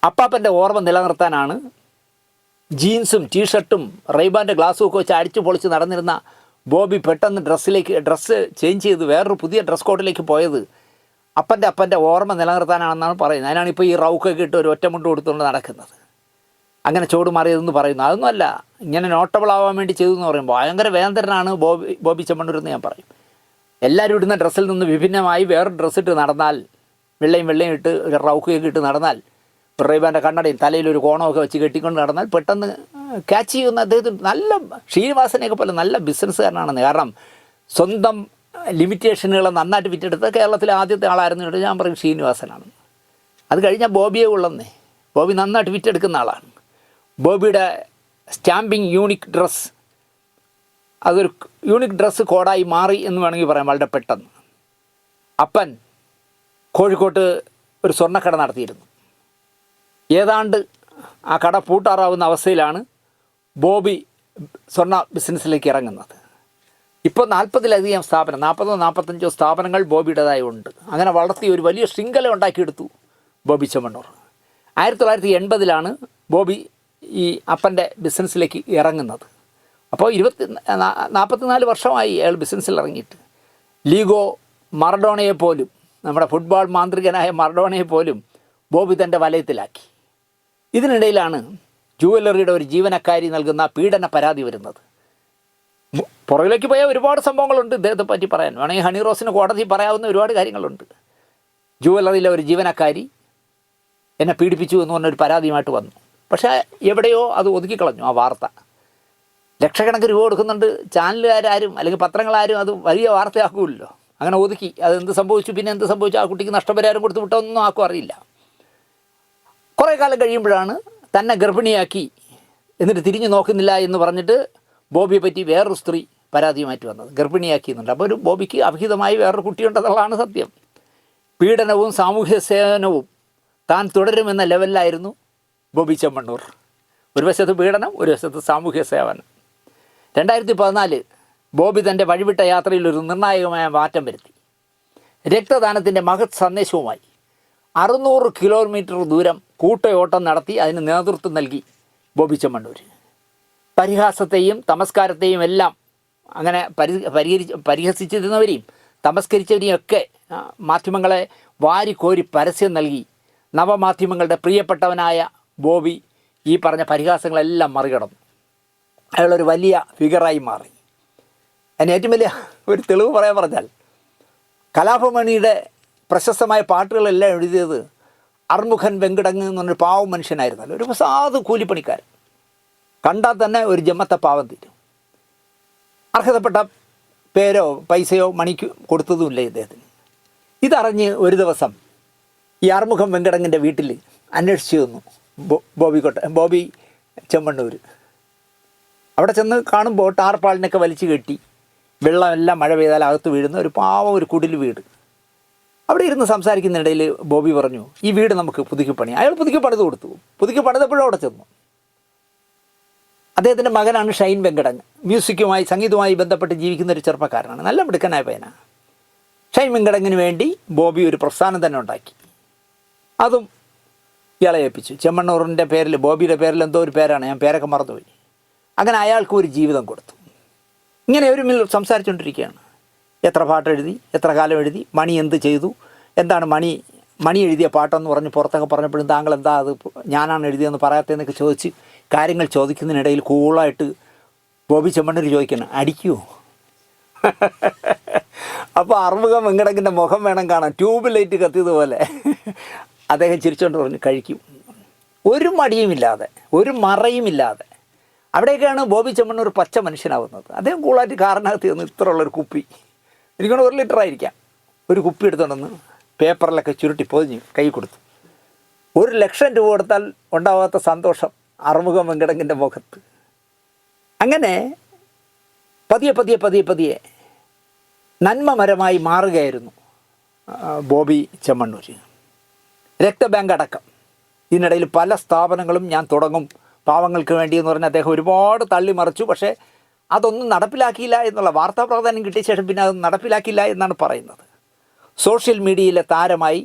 അപ്പാപ്പൻ്റെ ഓർമ്മ നിലനിർത്താനാണ് ജീൻസും ടീഷർട്ടും റെയ്ബാൻ്റെ ഗ്ലാസ്സും ഒക്കെ വെച്ച് അടിച്ചു പൊളിച്ച് നടന്നിരുന്ന ബോബി പെട്ടെന്ന് ഡ്രസ്സ് ചേഞ്ച് ചെയ്ത് വേറൊരു പുതിയ ഡ്രസ് കോഡിലേക്ക് പോയത് അപ്പൻ്റെ ഓർമ്മ നിലനിർത്താനാണെന്നാണ് പറയുന്നത്. അതിനാണ് ഇപ്പോൾ ഈ റൗക്കൊക്കെ ഇട്ട് ഒരു ഒറ്റമുണ്ട് കൊടുത്തുകൊണ്ട് നടക്കുന്നത്. അങ്ങനെ ചോട് മാറിയതെന്ന് പറയുന്നു. അതൊന്നുമല്ല, ഇങ്ങനെ നോട്ടബിൾ ആവാൻ വേണ്ടി ചെയ്തെന്ന് പറയുമ്പോൾ ഭയങ്കര വേന്ദ്രനാണ് ബോബി ചെമ്മണ്ണൂരെന്ന് ഞാൻ പറയും. എല്ലാവരും ഇടുന്ന ഡ്രസ്സിൽ നിന്ന് വിഭിന്നമായി വേറൊരു ഡ്രസ്സിട്ട് നടന്നാൽ, വെള്ളയും ഇട്ട് ഒരു റൗക്കൊക്കെ ഇട്ട് നടന്നാൽ, റെയ്ബാൻ്റെ കണ്ണടയും തലയിലൊരു കോണമൊക്കെ വെച്ച് കെട്ടിക്കൊണ്ട് നടന്നാൽ പെട്ടെന്ന് ക്യാച്ച് ചെയ്യുന്ന അദ്ദേഹത്തിന് നല്ല ശ്രീനിവാസനെയൊക്കെ പോലെ നല്ല ബിസിനസ്സുകാരനാണെന്ന്. കാരണം സ്വന്തം ലിമിറ്റേഷനുകളെ നന്നായിട്ട് വിറ്റെടുത്ത കേരളത്തിലെ ആദ്യത്തെ ആളായിരുന്നു ഞാൻ പറയും ശ്രീനിവാസനാണ്. അത് കഴിഞ്ഞാൽ ബോബിയെ ഉള്ളന്നേ. ബോബി നന്നായിട്ട് വിറ്റെടുക്കുന്ന ആളാണ്. ബോബിയുടെ സ്റ്റാമ്പിങ് യൂണിക് ഡ്രസ്സ് അതൊരു യൂണിക് ഡ്രസ്സ് കോഡായി മാറി എന്ന് വേണമെങ്കിൽ പറയാം വളരെ പെട്ടെന്ന്. അപ്പൻ കോഴിക്കോട്ട് ഒരു സ്വർണ്ണക്കട നടത്തിയിരുന്നു. ഏതാണ്ട് ആ കട പൂട്ടാറാവുന്ന അവസ്ഥയിലാണ് ബോബി സ്വർണ്ണ ബിസിനസ്സിലേക്ക് ഇറങ്ങുന്നത്. ഇപ്പോൾ 40-ലധികം സ്ഥാപനം, 40-45 സ്ഥാപനങ്ങൾ ബോബിയുടേതായി ഉണ്ട്. അങ്ങനെ വളർത്തി ഒരു വലിയ ശൃംഖല ഉണ്ടാക്കിയെടുത്തു ബോബി ചെമ്മണ്ണൂർ. 1980-ലാണ് ബോബി ഈ അപ്പൻ്റെ ബിസിനസ്സിലേക്ക് ഇറങ്ങുന്നത്. അപ്പോൾ 44 വർഷമായി അയാൾ ബിസിനസ്സിൽ ഇറങ്ങിയിട്ട്. ലീഗോ മറഡോണയെ പോലും, നമ്മുടെ ഫുട്ബോൾ മാന്ത്രികനായ മറഡോണയെ പോലും ബോബി തൻ്റെ വലയത്തിലാക്കി. ഇതിനിടയിലാണ് ജുവലറിയുടെ ഒരു ജീവനക്കാരി നൽകുന്ന പീഡന പരാതി വരുന്നത്. പുറകിലേക്ക് പോയാൽ ഒരുപാട് സംഭവങ്ങളുണ്ട് ഇദ്ദേഹത്തെ പറ്റി പറയാൻ. വേണമെങ്കിൽ ഹണി റോസിന് കോടതി പറയാവുന്ന ഒരുപാട് കാര്യങ്ങളുണ്ട്. ജുവലറിയിലെ ഒരു ജീവനക്കാരി എന്നെ പീഡിപ്പിച്ചു എന്ന് പറഞ്ഞൊരു പരാതിയുമായിട്ട് വന്നു. പക്ഷേ എവിടെയോ അത് ഒതുക്കിക്കളഞ്ഞു ആ വാർത്ത. ലക്ഷക്കണക്കിന് രൂപ കൊടുക്കുന്നുണ്ട്. ചാനലുകാരും അല്ലെങ്കിൽ പത്രങ്ങളാരും അത് വലിയ വാർത്തയാക്കുമല്ലോ. അങ്ങനെ ഒതുക്കി. അതെന്ത് സംഭവിച്ചു, പിന്നെ എന്ത് സംഭവിച്ചു, ആ കുട്ടിക്ക് നഷ്ടപരിഹാരം കൊടുത്ത് വിട്ടൊന്നും ആർക്കും അറിയില്ല. കുറേ കാലം കഴിയുമ്പോഴാണ് തന്നെ ഗർഭിണിയാക്കി എന്നിട്ട് തിരിഞ്ഞു നോക്കുന്നില്ല എന്ന് പറഞ്ഞിട്ട് ബോബിയെ പറ്റി വേറൊരു സ്ത്രീ പരാതിയുമായിട്ട് വന്നത്. ഗർഭിണിയാക്കിയെന്നുണ്ട്. അപ്പോൾ ഒരു ബോബിക്ക് അഭിഹിതമായി വേറൊരു കുട്ടിയുണ്ടെന്നുള്ളതാണ് സത്യം. പീഡനവും സാമൂഹ്യ സേവനവും താൻ തുടരുമെന്ന ലെവലിലായിരുന്നു ബോബി ചെമ്മണ്ണൂർ. ഒരു വശത്ത് പീഡനം, ഒരു വശത്ത് സാമൂഹ്യ സേവനം. 2014 ബോബി തൻ്റെ വഴിവിട്ട യാത്രയിൽ ഒരു നിർണായകമായ മാറ്റം വരുത്തി. രക്തദാനത്തിൻ്റെ മഹത് സന്ദേശവുമായി 600 കിലോമീറ്റർ ദൂരം കൂട്ടയോട്ടം നടത്തി അതിന് നേതൃത്വം നൽകി ബോബി ചെമ്മണ്ണൂർ. പരിഹാസത്തെയും തമസ്കാരത്തെയും എല്ലാം അങ്ങനെ പരിഹസിച്ചിരുന്നവരെയും തമസ്കരിച്ചവരെയും ഒക്കെ മാധ്യമങ്ങളെ വാരിക്കോരി പരസ്യം നൽകി നവമാധ്യമങ്ങളുടെ പ്രിയപ്പെട്ടവനായ ബോബി ഈ പറഞ്ഞ പരിഹാസങ്ങളെല്ലാം മറികടന്നു. അയാളൊരു വലിയ ഫിഗറായി മാറി. അതിന് ഏറ്റവും വലിയ ഒരു തെളിവ് പറഞ്ഞാൽ കലാഭമണിയുടെ പ്രശസ്തമായ പാട്ടുകളെല്ലാം എഴുതിയത് അർമുഖൻ വെങ്കിടങ്ങ് എന്ന് പറഞ്ഞൊരു പാവം മനുഷ്യനായിരുന്നല്ലോ, ഒരു സാധു കൂലിപ്പണിക്കാരൻ. കണ്ടാൽ തന്നെ ഒരു ജമ്മത്തെ പാവം തീരും. അർഹതപ്പെട്ട പേരോ പൈസയോ മണിക്ക് കൊടുത്തതുമില്ല ഇദ്ദേഹത്തിന്. ഇതറിഞ്ഞ് ഒരു ദിവസം ഈ ആറുമുഖം വെങ്കടങ്ങിൻ്റെ വീട്ടിൽ അന്വേഷിച്ചു വന്നു ബോബി ചെമ്മണ്ണൂർ. അവിടെ ചെന്ന് കാണുമ്പോൾ ടാർപ്പാളിനൊക്കെ വലിച്ചു കെട്ടി വെള്ളമെല്ലാം മഴ പെയ്താൽ അകത്ത് വീഴുന്ന ഒരു പാവം ഒരു കുടിൽ വീട്. അവിടെ ഇരുന്ന് സംസാരിക്കുന്നിടയിൽ ബോബി പറഞ്ഞു, ഈ വീട് നമുക്ക് പുതുക്കി പണി. അയാൾ പുതുക്കി പണിത് കൊടുത്തു. പുതുക്കി പണിതപ്പോഴും അവിടെ ചെന്നു. അദ്ദേഹത്തിൻ്റെ മകനാണ് ഷൈൻ വെങ്കടങ്ങ്. മ്യൂസിക്കുമായി സംഗീതവുമായി ബന്ധപ്പെട്ട് ജീവിക്കുന്ന ഒരു ചെറുപ്പക്കാരനാണ്, നല്ല മിടുക്കനായ പയ്യനാണ്. ഷൈൻ വെങ്കടങ്ങിന് വേണ്ടി ബോബി ഒരു പ്രസ്ഥാനം തന്നെ ഉണ്ടാക്കി. അതും ഇയാളെ ഏൽപ്പിച്ചു. ചെമ്മണ്ണൂറിൻ്റെ പേരിൽ, ബോബിയുടെ പേരിൽ എന്തോ ഒരു പേരാണ്, ഞാൻ പേരൊക്കെ മറന്നുപോയി. അങ്ങനെ അയാൾക്ക് ഒരു ജീവിതം കൊടുത്തു. ഇങ്ങനെ ഒരു മിൽ സംസാരിച്ചുകൊണ്ടിരിക്കുകയാണ്. എത്ര പാട്ടെഴുതി, എത്ര കാലം എഴുതി, മണി എന്ത് ചെയ്തു, എന്താണ് മണി എഴുതിയ പാട്ടെന്ന് പറഞ്ഞ് പുറത്തൊക്കെ പറഞ്ഞപ്പോഴും താങ്കൾ എന്താ അത് ഞാനാണ് എഴുതിയതെന്ന് പറയാത്തതെന്നൊക്കെ ചോദിച്ച് കാര്യങ്ങൾ ചോദിക്കുന്നതിനിടയിൽ കൂളായിട്ട് ബോബി ചെമ്മണ്ണൂർ ചോദിക്കണം, അടിക്കുമോ? അപ്പോൾ അറുമുഖം വെങ്കടങ്ങിൻ്റെ മുഖം വേണം കാണാൻ, ട്യൂബ് ലൈറ്റ് കത്തിയതുപോലെ. അദ്ദേഹം ചിരിച്ചുകൊണ്ട് പറഞ്ഞു, കഴിക്കും. ഒരു മടിയുമില്ലാതെ, ഒരു മറയുമില്ലാതെ. അവിടെയൊക്കെയാണ് ബോബി ചെമ്മണ്ണൂർ പച്ച മനുഷ്യനാവുന്നത്. അദ്ദേഹം കൂളായിട്ട് കാറിനകത്ത് ചെന്ന് ഇത്രയുള്ളൊരു കുപ്പി, എനിക്കൊന്ന് 1 ലിറ്റർ ആയിരിക്കാം, ഒരു കുപ്പി എടുത്തുകൊണ്ടെന്ന് പേപ്പറിലൊക്കെ ചുരുട്ടി പൊതിഞ്ഞ് കൈ കൊടുത്തു. 1,00,000 രൂപ കൊടുത്താൽ ഉണ്ടാവാത്ത സന്തോഷം അറുമുഖം വെങ്കടങ്ങിൻ്റെ മുഖത്ത്. അങ്ങനെ പതിയെ നന്മമരമായി മാറുകയായിരുന്നു ബോബി ചെമ്മണ്ണൂർ. രക്തബാങ്ക് അടക്കം. ഇതിനിടയിൽ പല സ്ഥാപനങ്ങളും ഞാൻ തുടങ്ങും പാവങ്ങൾക്ക് വേണ്ടി എന്ന് പറഞ്ഞ് അദ്ദേഹം ഒരുപാട് തള്ളിമറിച്ചു. പക്ഷേ അതൊന്നും നടപ്പിലാക്കിയില്ല എന്നുള്ള വാർത്താ പ്രാധാന്യം കിട്ടിയ ശേഷം പിന്നെ അതൊന്നും നടപ്പിലാക്കിയില്ല എന്നാണ് പറയുന്നത്. സോഷ്യൽ മീഡിയയിലെ താരമായി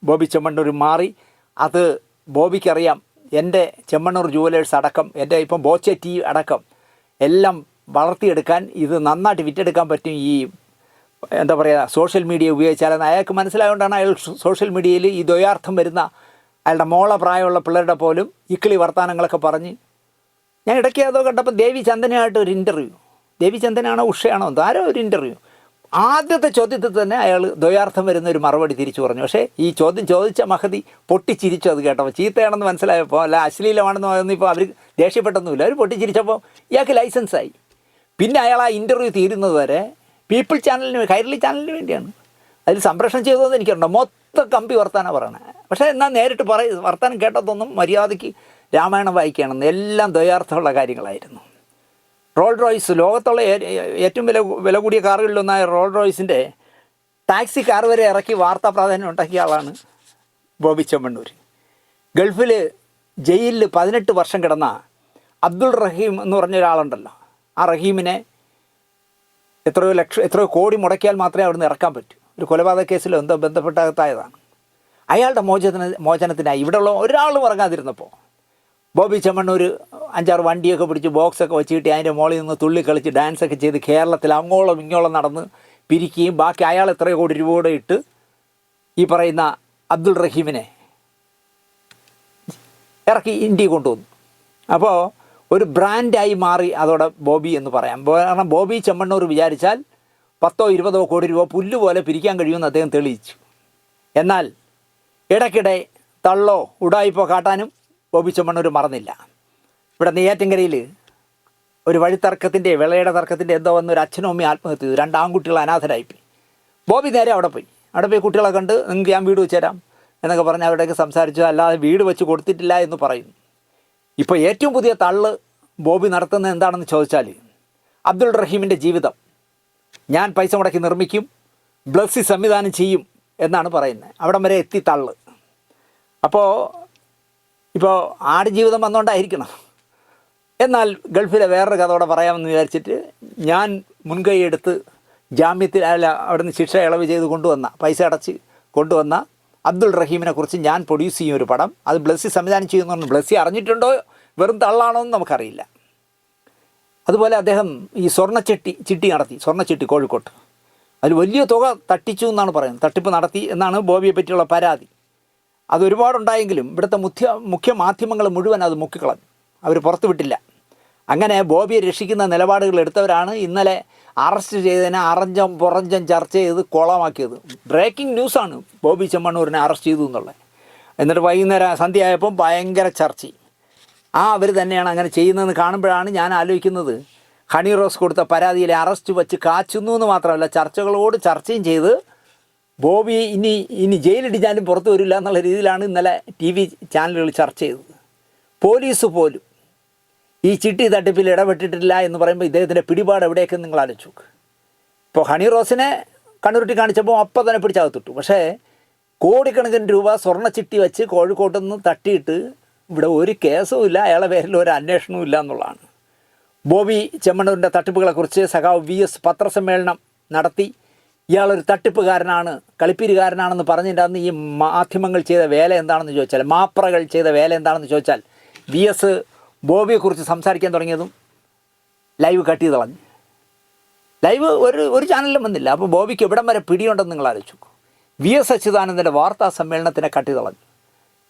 ബോബി ചെമ്മണ്ണൂർ മാറി. അത് ബോബിക്കറിയാം, എൻ്റെ ചെമ്മണ്ണൂർ ജുവലേഴ്സ് അടക്കം, എൻ്റെ ഇപ്പം ബോച്ചെ ടീ അടക്കം എല്ലാം വളർത്തിയെടുക്കാൻ, ഇത് നന്നായിട്ട് വിറ്റെടുക്കാൻ പറ്റും ഈ എന്താ പറയുക സോഷ്യൽ മീഡിയ ഉപയോഗിച്ചാലെന്ന് അയാൾക്ക് മനസ്സിലായതുകൊണ്ടാണ് അയാൾ സോഷ്യൽ മീഡിയയിൽ ഈ ദ്വയാർത്ഥം വരുന്ന അയാളുടെ മോള പ്രായമുള്ള പിള്ളേരുടെ പോലും ഇക്കിളി വർത്തമാനങ്ങളൊക്കെ പറഞ്ഞ്. ഞാൻ ഇടയ്ക്ക് അതോ കണ്ടപ്പോൾ ദേവി ചന്ദനയായിട്ട് ഒരു ഇൻ്റർവ്യൂ, ദേവി ചന്ദനാണോ ഉഷയാണോ ആരോ ഒരു ഇൻ്റർവ്യൂ, ആദ്യത്തെ ചോദ്യത്തിൽ തന്നെ അയാൾ ദ്വയാർത്ഥം വരുന്ന ഒരു മറുപടി തിരിച്ചു പറഞ്ഞു. പക്ഷേ ഈ ചോദ്യം ചോദിച്ച മഹതി പൊട്ടിച്ചിരിച്ചു. അത് കേട്ടപ്പോൾ ചീത്തയാണെന്ന് മനസ്സിലായപ്പോൾ, അല്ല അശ്ലീലമാണെന്ന് പറഞ്ഞപ്പോൾ അവർ ദേഷ്യപ്പെട്ടൊന്നുമില്ല, അവർ പൊട്ടിച്ചിരിച്ചപ്പോൾ ഇയാൾക്ക് ലൈസൻസായി. പിന്നെ അയാൾ ആ ഇൻ്റർവ്യൂ തീരുന്നത് വരെ പീപ്പിൾ ചാനലിന്, കൈരളി ചാനലിന് വേണ്ടിയാണ് അതിൽ സംപ്രേഷണം ചെയ്തതെന്ന് എനിക്കുണ്ടോ, മൊത്തം കമ്പി വർത്താനം പറയണേ. പക്ഷേ എന്നാൽ നേരിട്ട് വർത്താനം കേട്ടതൊന്നും മര്യാദയ്ക്ക് രാമായണം വായിക്കുകയാണെന്ന്, എല്ലാം ദ്വയാർത്ഥമുള്ള കാര്യങ്ങളായിരുന്നു. റോൾസ് റോയ്സ്, ലോകത്തുള്ള ഏറ്റവും വില കൂടിയ കാറുകളിലൊന്നായ റോൾസ് റോയ്സിൻ്റെ ടാക്സി കാർ വരെ ഇറക്കി വാർത്താ പ്രാധാന്യം ഉണ്ടാക്കിയ ആളാണ് ബോബി ചെമ്മണ്ണൂർ. ഗൾഫിൽ ജയിലിൽ 18 വർഷം കിടന്ന അബ്ദുൾ റഹീം എന്ന് പറഞ്ഞ ഒരാളുണ്ടല്ലോ, ആ റഹീമിനെ എത്രയോ കോടി മുടക്കിയാൽ മാത്രമേ അവിടുന്ന് ഇറക്കാൻ പറ്റൂ. ഒരു കൊലപാതക കേസിലോ എന്തോ ബന്ധപ്പെട്ടതായതാണ്. അയാളുടെ മോചനത്തിനായി ഇവിടെയുള്ള ഒരാളും ഇറങ്ങാതിരുന്നപ്പോൾ ബോബി ചെമ്മണ്ണൂർ 5-6 വണ്ടിയൊക്കെ പിടിച്ച് ബോക്സൊക്കെ വെച്ചിട്ട് അതിൻ്റെ മുകളിൽ നിന്ന് തുള്ളി കളിച്ച് ഡാൻസൊക്കെ ചെയ്ത് കേരളത്തിൽ അങ്ങോളം ഇങ്ങോളം നടന്ന് പിരിക്കുകയും ബാക്കി അയാൾ എത്രയോ കോടി രൂപ കൂടെ ഇട്ട് ഈ പറയുന്ന അബ്ദുൾ റഹീമിനെ ഇറക്കി ഇന്ത്യയിൽ കൊണ്ടുവന്നു. അപ്പോൾ ഒരു ബ്രാൻഡായി മാറി അതോടെ ബോബി എന്ന് പറയാം. കാരണം ബോബി ചെമ്മണ്ണൂർ വിചാരിച്ചാൽ 10-20 കോടി രൂപ പുല്ലുപോലെ പിരിക്കാൻ കഴിയുമെന്ന് അദ്ദേഹം തെളിയിച്ചു. എന്നാൽ ഇടയ്ക്കിടെ തള്ളോ ഉടായിപ്പോ കാട്ടാനും ബോബി ചെമ്മണ്ണൂർ മറന്നില്ല. ഇവിടെ നെയ്യാറ്റിൻകരയിൽ ഒരു വഴിത്തർക്കത്തിൻ്റെ, വിളയുടെ തർക്കത്തിൻ്റെ എന്തോ വന്നൊരു അച്ഛനും അമ്മയും ആത്മഹത്യ ചെയ്തു. 2 ആൺകുട്ടികൾ അനാഥരായിപ്പോയി. ബോബി നേരെ അവിടെ പോയി കുട്ടികളെ കണ്ട് നിങ്ങൾക്ക് ഞാൻ വീട് വെച്ച് തരാം എന്നൊക്കെ പറഞ്ഞ് അവിടേക്ക് സംസാരിച്ചു. അല്ലാതെ വീട് വെച്ച് കൊടുത്തിട്ടില്ല എന്ന് പറയുന്നു. ഇപ്പോൾ ഏറ്റവും പുതിയ തള്ള് ബോബി നടത്തുന്നത് എന്താണെന്ന് ചോദിച്ചാൽ, അബ്ദുൾ റഹീമിൻ്റെ ജീവിതം ഞാൻ പൈസ മുടക്കി നിർമ്മിക്കും, ബ്ലസ്സി സംവിധാനം ചെയ്യും എന്നാണ് പറയുന്നത്. അവിടം വരെ എത്തി തള്ള്. അപ്പോൾ ഇപ്പോൾ ആടുജീവിതം വന്നുകൊണ്ടായിരിക്കണം. എന്നാൽ ഗൾഫിലെ വേറൊരു കഥയോടെ പറയാമെന്ന് വിചാരിച്ചിട്ട് ഞാൻ മുൻകൈ എടുത്ത് ജാമ്യത്തിൽ അവിടുന്ന് ശിക്ഷ ഇളവ് ചെയ്ത് കൊണ്ടുവന്ന, പൈസ അടച്ച് കൊണ്ടുവന്ന അബ്ദുൾ റഹീമിനെ കുറിച്ച് ഞാൻ പ്രൊഡ്യൂസ് ചെയ്യും ഒരു പടം. അത് ബ്ലസ്സി സംവിധാനം ചെയ്യുന്നു. ബ്ലസ്സി അറിഞ്ഞിട്ടുണ്ടോ വെറും തള്ളാണോ എന്ന് നമുക്കറിയില്ല. അതുപോലെ അദ്ദേഹം ഈ ചിട്ടി നടത്തി, സ്വർണ്ണച്ചിട്ടി കോഴിക്കോട്ട്. അതിൽ വലിയ തുക തട്ടിച്ചു എന്നാണ് പറയുന്നത്, തട്ടിപ്പ് നടത്തി എന്നാണ് ബോബിയെ പറ്റിയുള്ള പരാതി. അതൊരുപാടുണ്ടായെങ്കിലും ഇവിടുത്തെ മുഖ്യ മാധ്യമങ്ങൾ മുഴുവൻ അത് മുക്കിക്കളഞ്ഞു, അവർ പുറത്തുവിട്ടില്ല. അങ്ങനെ ബോബിയെ രക്ഷിക്കുന്ന നിലപാടുകൾ എടുത്തവരാണ് ഇന്നലെ അറസ്റ്റ് ചെയ്തതിനെ അറഞ്ചം പുറഞ്ചം ചർച്ച ചെയ്ത് കോളമാക്കിയത്. ബ്രേക്കിംഗ് ന്യൂസാണ് ബോബി ചെമ്മണ്ണൂരിനെ അറസ്റ്റ് ചെയ്തു എന്നുള്ളത്. എന്നിട്ട് വൈകുന്നേരം സന്ധ്യയായപ്പം ഭയങ്കര ചർച്ചയും. അവർ തന്നെയാണ് അങ്ങനെ ചെയ്യുന്നതെന്ന് കാണുമ്പോഴാണ് ഞാൻ ആലോചിക്കുന്നത്, ഹണി റോസ് കൊടുത്ത പരാതിയിലെ അറസ്റ്റ് വച്ച് കാച്ചുന്നു എന്ന് മാത്രമല്ല, ചർച്ചകളോട് ചർച്ചയും ചെയ്ത് ബോബി ഇനി ജയിലിടിച്ചാലും പുറത്തു വരില്ല എന്നുള്ള രീതിയിലാണ് ഇന്നലെ TV ചാനലുകൾ ചർച്ച ചെയ്തത്. പോലീസ് പോലും ഈ ചിട്ടി തട്ടിപ്പിൽ ഇടപെട്ടിട്ടില്ല എന്ന് പറയുമ്പോൾ ഇദ്ദേഹത്തിൻ്റെ പിടിപാട് എവിടെയൊക്കെ നിങ്ങൾ ആലോചിച്ചു നോക്ക്. ഇപ്പോൾ ഹണി റോസിനെ കണ്ണുരുട്ടി കാണിച്ചപ്പോൾ അപ്പം തന്നെ പിടിച്ചകത്തിട്ടു. പക്ഷേ കോടിക്കണക്കിന് രൂപ സ്വർണ്ണച്ചിട്ടി വെച്ച് കോഴിക്കോട്ട് നിന്ന് തട്ടിയിട്ട് ഇവിടെ ഒരു കേസും ഇല്ല, അയാളുടെ പേരിൽ ഒരു അന്വേഷണവും ഇല്ല എന്നുള്ളതാണ്. ബോബി ചെമ്മണ്ണൂരിൻ്റെ തട്ടിപ്പുകളെക്കുറിച്ച് സഖാവ് VS പത്രസമ്മേളനം നടത്തി. ഇയാളൊരു തട്ടിപ്പുകാരനാണ്, കളിപ്പീരുകാരനാണെന്ന് പറഞ്ഞിട്ട് അന്ന് ഈ മാധ്യമങ്ങൾ ചെയ്ത വേല എന്താണെന്ന് ചോദിച്ചാൽ, മാപ്രകൾ ചെയ്ത വേല എന്താണെന്ന് ചോദിച്ചാൽ, VS ബോബിയെക്കുറിച്ച് സംസാരിക്കാൻ തുടങ്ങിയതും ലൈവ് കട്ട് ചെയ്ത് കളഞ്ഞു. ലൈവ് ഒരു ചാനലിലും വന്നില്ല. അപ്പോൾ ബോബിക്ക് എവിടം വരെ പിടിയുണ്ടെന്ന് നിങ്ങൾ ആലോചിച്ചു. VS അച്യുതാനന്ദൻ്റെ വാർത്താ സമ്മേളനത്തിനെ കട്ട് ചെയ്ത് കളഞ്ഞു.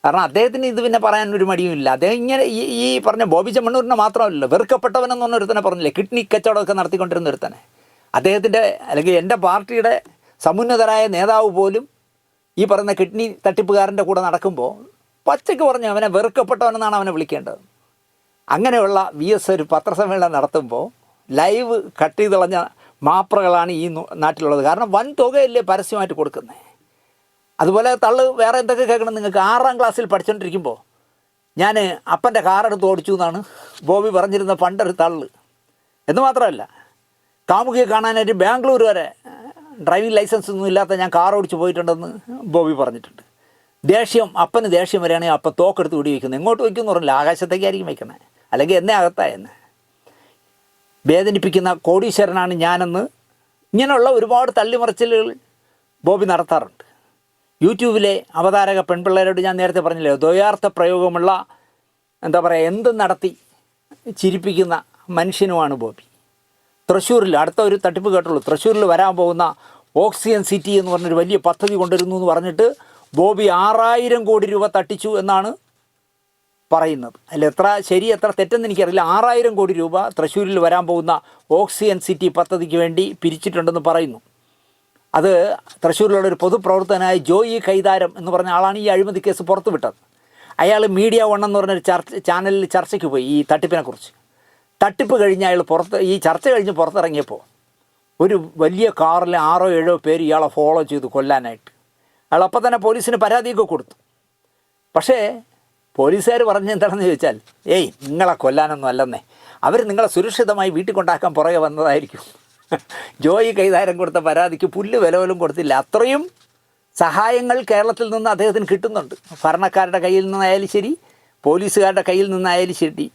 കാരണം അദ്ദേഹത്തിന് ഇത് പിന്നെ പറയാൻ ഒരു മടിയുമില്ല. അദ്ദേഹം ഇങ്ങനെ ഈ പറഞ്ഞ ബോബി ചെമ്മണ്ണൂരിനെ മാത്രമല്ലല്ലോ, വെറുക്കപ്പെട്ടവനെന്ന് പറഞ്ഞൊരുത്തനെ പറഞ്ഞില്ലേ, കിഡ്നി കച്ചവടമൊക്കെ നടത്തിക്കൊണ്ടിരുന്ന ഒരുത്തനെ, അദ്ദേഹത്തിൻ്റെ അല്ലെങ്കിൽ എൻ്റെ പാർട്ടിയുടെ സമുന്നതരായ നേതാവ് പോലും ഈ പറയുന്ന കിഡ്നി തട്ടിപ്പുകാരൻ്റെ കൂടെ നടക്കുമ്പോൾ പച്ചയ്ക്ക് പറഞ്ഞു അവനെ വെറുക്കപ്പെട്ടവനെന്നാണ് അവനെ വിളിക്കേണ്ടത്. അങ്ങനെയുള്ള VS ഒരു പത്രസമ്മേളനം നടത്തുമ്പോൾ ലൈവ് കട്ട് ചെയ്ത് കളഞ്ഞ മാപ്രകളാണ് ഈ നാട്ടിലുള്ളത്. കാരണം വൻ തുകയല്ലേ പരസ്യമായിട്ട് കൊടുക്കുന്നത്. അതുപോലെ തള്ള് വേറെ എന്തൊക്കെ കേൾക്കണം നിങ്ങൾക്ക്. 6ാം ക്ലാസ്സിൽ പഠിച്ചുകൊണ്ടിരിക്കുമ്പോൾ ഞാൻ അപ്പൻ്റെ കാറെടുത്ത് ഓടിച്ചു എന്നാണ് ബോബി പറഞ്ഞിരുന്ന പണ്ടൊരു തള്ള്. എന്ന് മാത്രമല്ല, കാമുകിയെ കാണാനായിട്ട് ബാംഗ്ലൂർ വരെ ഡ്രൈവിംഗ് ലൈസൻസ് ഒന്നും ഇല്ലാത്ത ഞാൻ കാർ ഓടിച്ച് പോയിട്ടുണ്ടെന്ന് ബോബി പറഞ്ഞിട്ടുണ്ട്. അപ്പന് ദേഷ്യം വരികയാണെങ്കിൽ അപ്പം തോക്കെടുത്ത് വെടി വയ്ക്കുന്നത്. എങ്ങോട്ട് വയ്ക്കുമെന്ന് പറഞ്ഞില്ല, ആകാശത്തേക്കായിരിക്കും വയ്ക്കണേ, അല്ലെങ്കിൽ എന്നെ അകത്തായെന്ന്. വേദനിപ്പിക്കുന്ന കോടീശ്വരനാണ് ഞാനെന്ന് ഇങ്ങനെയുള്ള ഒരുപാട് തള്ളിമറിച്ചിലുകൾ ബോബി നടത്താറുണ്ട്. യൂട്യൂബിലെ അവതാരക പെൺപിള്ളേരോട് ഞാൻ നേരത്തെ പറഞ്ഞില്ലേ, ദ്വയാർത്ഥ പ്രയോഗമുള്ള എന്താ പറയുക എന്തും നടത്തി ചിരിപ്പിക്കുന്ന മനുഷ്യനുമാണ് ബോബി. തൃശ്ശൂരിൽ അടുത്ത ഒരു തട്ടിപ്പ് കേട്ടുള്ളൂ, തൃശ്ശൂരിൽ വരാൻ പോകുന്ന ഓക്സിജൻ സിറ്റി എന്ന് പറഞ്ഞൊരു വലിയ പദ്ധതി കൊണ്ടുവരുന്നു എന്ന് പറഞ്ഞിട്ട് ബോബി 6000 കോടി രൂപ തട്ടിച്ചു എന്നാണ് പറയുന്നത്. അതിൽ എത്ര ശരി എത്ര തെറ്റെന്ന് എനിക്കറിയില്ല. 6000 കോടി രൂപ തൃശ്ശൂരിൽ വരാൻ പോകുന്ന ഓക്സിജൻ സിറ്റി പദ്ധതിക്ക് വേണ്ടി പിരിച്ചിട്ടുണ്ടെന്ന് പറയുന്നു. അത് തൃശ്ശൂരിലുള്ള ഒരു പൊതുപ്രവർത്തകനായ ജോയി കൈതാരം എന്ന് പറഞ്ഞ ആളാണ് ഈ അഴിമതി കേസ് പുറത്തുവിട്ടത്. അയാൾ മീഡിയ 1 എന്ന് പറഞ്ഞൊരു ചാനലിൽ ചർച്ചയ്ക്ക് പോയി ഈ തട്ടിപ്പിനെക്കുറിച്ച്. തട്ടിപ്പ് കഴിഞ്ഞ് അയാൾ ഈ ചർച്ച കഴിഞ്ഞ് പുറത്തിറങ്ങിയപ്പോൾ ഒരു വലിയ കാറിൽ 6 or 7 പേര് ഇയാളെ ഫോളോ ചെയ്തു കൊല്ലാനായിട്ട്. അയാൾ അപ്പം തന്നെ പോലീസിന് പരാതിയൊക്കെ കൊടുത്തു. പക്ഷേ പോലീസുകാർ പറഞ്ഞ എന്താണെന്ന് ചോദിച്ചാൽ, നിങ്ങളെ കൊല്ലാനൊന്നും അല്ലെന്നേ, അവർ നിങ്ങളെ സുരക്ഷിതമായി വീട്ടിൽ കൊണ്ടാക്കാൻ പുറകെ വന്നതായിരിക്കും. ജോയി കൈതാരം കൊടുത്ത പരാതിക്ക് പുല്ല് വില പോലും കൊടുത്തില്ല. അത്രയും സഹായങ്ങൾ കേരളത്തിൽ നിന്ന് അദ്ദേഹത്തിന് കിട്ടുന്നുണ്ട്. ഭരണക്കാരുടെ കയ്യിൽ നിന്നായാലും ശരി, പോലീസുകാരുടെ കയ്യിൽ നിന്നായാലും ശരി.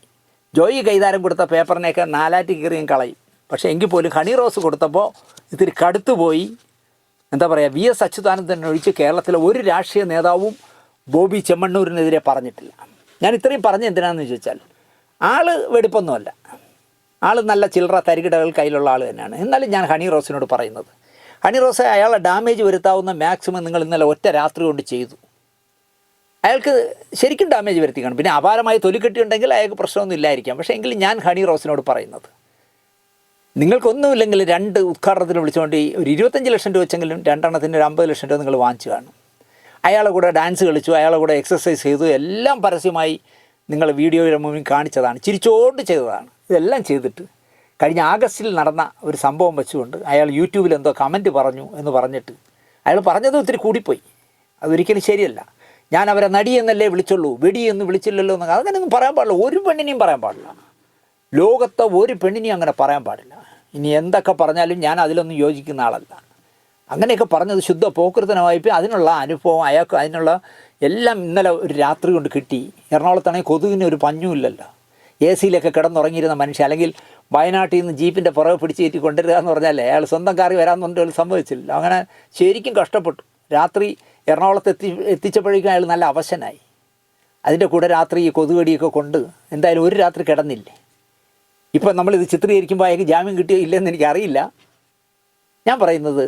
ജോയി കൈതാരം കൊടുത്ത പേപ്പറിനെയൊക്കെ 4 കീറിയും കളയും. പക്ഷേ എങ്കിൽ പോലും ഹണി റോസ് കൊടുത്തപ്പോൾ ഇത്തിരി കടുത്തുപോയി. എന്താ പറയുക, VS അച്യുതാനന്ദനെ ഒഴിച്ച് കേരളത്തിലെ ഒരു രാഷ്ട്രീയ നേതാവും ബോബി ചെമ്മണ്ണൂരിനെതിരെ പറഞ്ഞിട്ടില്ല. ഞാൻ ഇത്രയും പറഞ്ഞ എന്തിനാണെന്ന് ചോദിച്ചാൽ, ആൾ വെടിപ്പൊന്നുമല്ല, ആൾ നല്ല ചില്ലറ തരികിടകൾ കയ്യിലുള്ള ആൾ തന്നെയാണ്. എന്നാലും ഞാൻ ഹണി റോസിനോട് പറയുന്നത്, ഹണി റോസെ അയാളെ ഡാമേജ് വരുത്താവുന്ന മാക്സിമം നിങ്ങൾ ഇന്നലെ ഒറ്റ രാത്രി കൊണ്ട് ചെയ്തു. അയാൾക്ക് ശരിക്കും ഡാമേജ് വരുത്തി കാണും. പിന്നെ അപാരമായി തൊലിക്കെട്ടിയുണ്ടെങ്കിൽ അയാൾക്ക് പ്രശ്നമൊന്നും ഇല്ലായിരിക്കാം. പക്ഷേ എങ്കിലും ഞാൻ ഹണി റോസിനോട് പറയുന്നത്, നിങ്ങൾക്കൊന്നുമില്ലെങ്കിൽ 2 ഉദ്ഘാടനത്തിന് വിളിച്ചുകൊണ്ട് ഒരു 25 ലക്ഷം രൂപ വെച്ചെങ്കിലും 2 എണ്ണത്തിന് ഒരു 50 ലക്ഷം രൂപ നിങ്ങൾ വാങ്ങിച്ചു കാണും. അയാളെ കൂടെ ഡാൻസ് കളിച്ചു, അയാളെ കൂടെ എക്സസൈസ് ചെയ്തു, എല്ലാം പരസ്യമായി നിങ്ങൾ വീഡിയോയുടെ മുമ്പിൽ കാണിച്ചതാണ്, ചിരിച്ചോണ്ട് ചെയ്തതാണ്. ഇതെല്ലാം ചെയ്തിട്ട് കഴിഞ്ഞ ആഗസ്റ്റിൽ നടന്ന ഒരു സംഭവം വെച്ചുകൊണ്ട് അയാൾ യൂട്യൂബിൽ എന്തോ കമൻറ്റ് പറഞ്ഞു എന്ന് പറഞ്ഞിട്ട് അയാൾ പറഞ്ഞത് ഒത്തിരി കൂടിപ്പോയി. അതൊരിക്കലും ശരിയല്ല. ഞാൻ അവരെ നടിയെന്നല്ലേ വിളിച്ചുള്ളൂ, വെടിയെന്ന് വിളിച്ചില്ലല്ലോ എന്ന് അങ്ങനെയൊന്നും പറയാൻ പാടില്ല. ഒരു പെണ്ണിനെയും പറയാൻ പാടില്ല. ലോകത്തെ ഒരു പെണ്ണിനെയും അങ്ങനെ പറയാൻ പാടില്ല. ഇനി എന്തൊക്കെ പറഞ്ഞാലും ഞാൻ അതിലൊന്നും യോജിക്കുന്ന ആളല്ല. അങ്ങനെയൊക്കെ പറഞ്ഞത് ശുദ്ധ പോക്കൃത്തനമായിപ്പോൾ അതിനുള്ള അനുഭവം അയാൾക്ക് അതിനുള്ള എല്ലാം ഇന്നലെ ഒരു രാത്രി കൊണ്ട് കിട്ടി. എറണാകുളത്താണെങ്കിൽ കൊതുകിന് ഒരു പഞ്ഞുമില്ലല്ലോ. AC-യിലൊക്കെ കിടന്നുറങ്ങിയിരുന്ന മനുഷ്യൻ, അല്ലെങ്കിൽ വയനാട്ടിൽ നിന്ന് ജീപ്പിൻ്റെ പുറകെ പിടിച്ച് കയറ്റി കൊണ്ടുവരിക എന്ന് പറഞ്ഞാൽ അയാൾ സ്വന്തം കാറി വരാമെന്നുകൊണ്ട് പോലും സംഭവിച്ചില്ല. അങ്ങനെ ശരിക്കും കഷ്ടപ്പെട്ടു. രാത്രി എറണാകുളത്ത് എത്തിച്ചപ്പോഴേക്കും അയാൾ നല്ല അവശനായി. അതിൻ്റെ കൂടെ രാത്രി ഈ കൊതുകടിയൊക്കെ കൊണ്ട് എന്തായാലും ഒരു രാത്രി കിടന്നില്ലേ. ഇപ്പം നമ്മളിത് ചിത്രീകരിക്കുമ്പോൾ അയാൾക്ക് ജാമ്യം കിട്ടിയോ ഇല്ലെന്ന് എനിക്കറിയില്ല. ഞാൻ പറയുന്നത്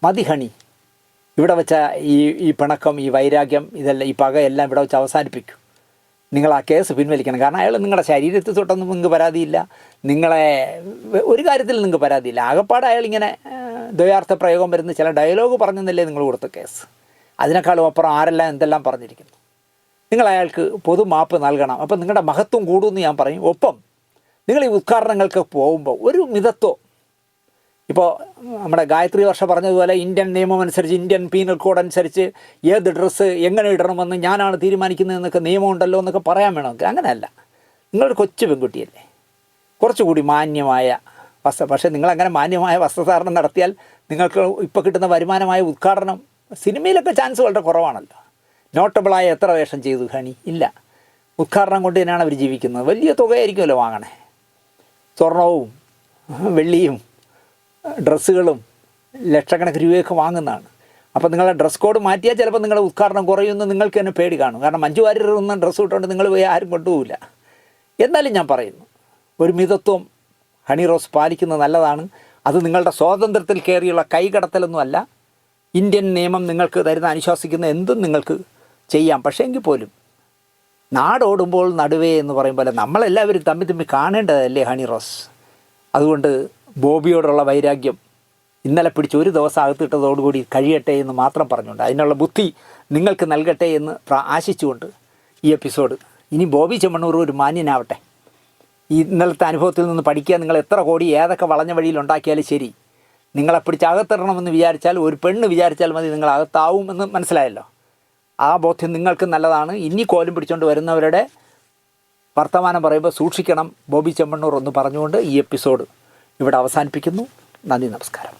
മതി ഹണി, ഇവിടെ വെച്ച ഈ പിണക്കം, ഈ വൈരാഗ്യം, ഇതെല്ലാം, ഈ പകയെല്ലാം ഇവിടെ വെച്ച് അവസാനിപ്പിക്കും. നിങ്ങൾ ആ കേസ് പിൻവലിക്കണം. കാരണം അയാൾ നിങ്ങളുടെ ശരീരത്തിൽ തൊട്ടൊന്നും നിങ്ങൾക്ക് പരാതിയില്ല, നിങ്ങളെ ഒരു കാര്യത്തിൽ നിങ്ങൾക്ക് പരാതിയില്ല. ആകപ്പാട് അയാളിങ്ങനെ ദ്വയാർത്ഥ പ്രയോഗം വരുന്ന ചില ഡയലോഗ് പറഞ്ഞെന്നല്ലേ നിങ്ങൾ കൊടുത്ത കേസ്. അതിനേക്കാളും അപ്പുറം ആരെല്ലാം എന്തെല്ലാം പറഞ്ഞിരിക്കുന്നു. നിങ്ങൾ അയാൾക്ക് പൊതു മാപ്പ് നൽകണം. അപ്പം നിങ്ങളുടെ മഹത്വം കൂടുമെന്ന് ഞാൻ പറയും. ഒപ്പം നിങ്ങൾ ഈ ഉദ്ഘാടനങ്ങൾക്ക് പോകുമ്പോൾ ഒരു മിതത്വം, ഇപ്പോൾ നമ്മുടെ ഗായത്രി വർഷ പറഞ്ഞതുപോലെ ഇന്ത്യൻ നിയമം അനുസരിച്ച്, ഇന്ത്യൻ പീനൽ കോഡ് അനുസരിച്ച് ഏത് ഡ്രസ്സ് എങ്ങനെ ഇടണമെന്ന് ഞാനാണ് തീരുമാനിക്കുന്നതെന്നൊക്കെ നിയമമുണ്ടല്ലോ എന്നൊക്കെ പറയാൻ വേണമെങ്കിൽ അങ്ങനെയല്ല. നിങ്ങളൊരു കൊച്ചു പെൺകുട്ടിയല്ലേ, കുറച്ചുകൂടി മാന്യമായ പക്ഷേ നിങ്ങളങ്ങനെ മാന്യമായ വസ്ത്രധാരണം നടത്തിയാൽ നിങ്ങൾക്ക് ഇപ്പോൾ കിട്ടുന്ന വരുമാനമായ ഉദ്ഘാടനം, സിനിമയിലൊക്കെ ചാൻസ് വളരെ കുറവാണല്ലോ. നോട്ടബിളായ എത്ര വേഷം ചെയ്തു ഹണി? ഇല്ല. ഉദ്ഘാടനം കൊണ്ട് തന്നെയാണ് അവർ ജീവിക്കുന്നത്. വലിയ തുകയായിരിക്കുമല്ലോ വാങ്ങണേ. സ്വർണവും വെള്ളിയും ഡ്രസ്സുകളും ലക്ഷക്കണക്കിന് രൂപയൊക്കെ വാങ്ങുന്നതാണ്. അപ്പോൾ നിങ്ങളുടെ ഡ്രസ് കോഡ് മാറ്റിയാൽ ചിലപ്പോൾ നിങ്ങളുടെ ഉദ്ഘാടനം കുറയുമെന്ന് നിങ്ങൾക്ക് തന്നെ പേടി കാണും. കാരണം മഞ്ജു വാര്യർ ഒന്നും ഡ്രസ്സ് ഇട്ടുകൊണ്ട് നിങ്ങൾ പോയി ആരും കൊണ്ടുപോകില്ല. എന്നാലും ഞാൻ പറയുന്നു, ഒരു മിതത്വം ഹണി റോസ് പാലിക്കുന്നത് നല്ലതാണ്. അത് നിങ്ങളുടെ സ്വാതന്ത്ര്യത്തിൽ കയറിയുള്ള കൈകടത്തലൊന്നുമല്ല. ഇന്ത്യൻ നിയമം നിങ്ങൾക്ക് തരുന്ന അനുശാസിക്കുന്ന എന്തും നിങ്ങൾക്ക് ചെയ്യാം. പക്ഷേ എങ്കിൽ പോലും നാടോടുമ്പോൾ നടുവേ എന്ന് പറയും പോലെ നമ്മളെല്ലാവരും തമ്മി കാണേണ്ടതല്ലേ ഹണി റോസ്. അതുകൊണ്ട് ബോബിയോടുള്ള വൈരാഗ്യം ഇന്നലെ പിടിച്ച് ഒരു ദിവസം അകത്തിട്ടതോടുകൂടി കഴിയട്ടെ എന്ന് മാത്രം പറഞ്ഞുകൊണ്ട്, അതിനുള്ള ബുദ്ധി നിങ്ങൾക്ക് നൽകട്ടെ എന്ന് ആശിച്ചുകൊണ്ട് ഈ എപ്പിസോഡ്, ഇനി ബോബി ചെമ്മണ്ണൂർ ഒരു മാന്യനാവട്ടെ. ഈ ഇന്നലത്തെ അനുഭവത്തിൽ നിന്ന് പഠിക്കുക. നിങ്ങൾ എത്ര കോടി ഏതൊക്കെ വളഞ്ഞ വഴിയിൽ ഉണ്ടാക്കിയാലും ശരി, നിങ്ങളെ പിടിച്ച് അകത്തിടണമെന്ന് വിചാരിച്ചാൽ, ഒരു പെണ്ണ് വിചാരിച്ചാൽ മതി നിങ്ങൾ അകത്താവുമെന്ന് മനസ്സിലായല്ലോ. ആ ബോധ്യം നിങ്ങൾക്ക് നല്ലതാണ്. ഇനി കോലും പിടിച്ചുകൊണ്ട് വരുന്നവരുടെ വർത്തമാനം പറയുമ്പോൾ സൂക്ഷിക്കണം ബോബി ചെമ്മണ്ണൂർ എന്ന് പറഞ്ഞുകൊണ്ട് ഈ എപ്പിസോഡ് ഇവിടെ അവസാനിപ്പിക്കുന്നു. നന്ദി, നമസ്കാരം.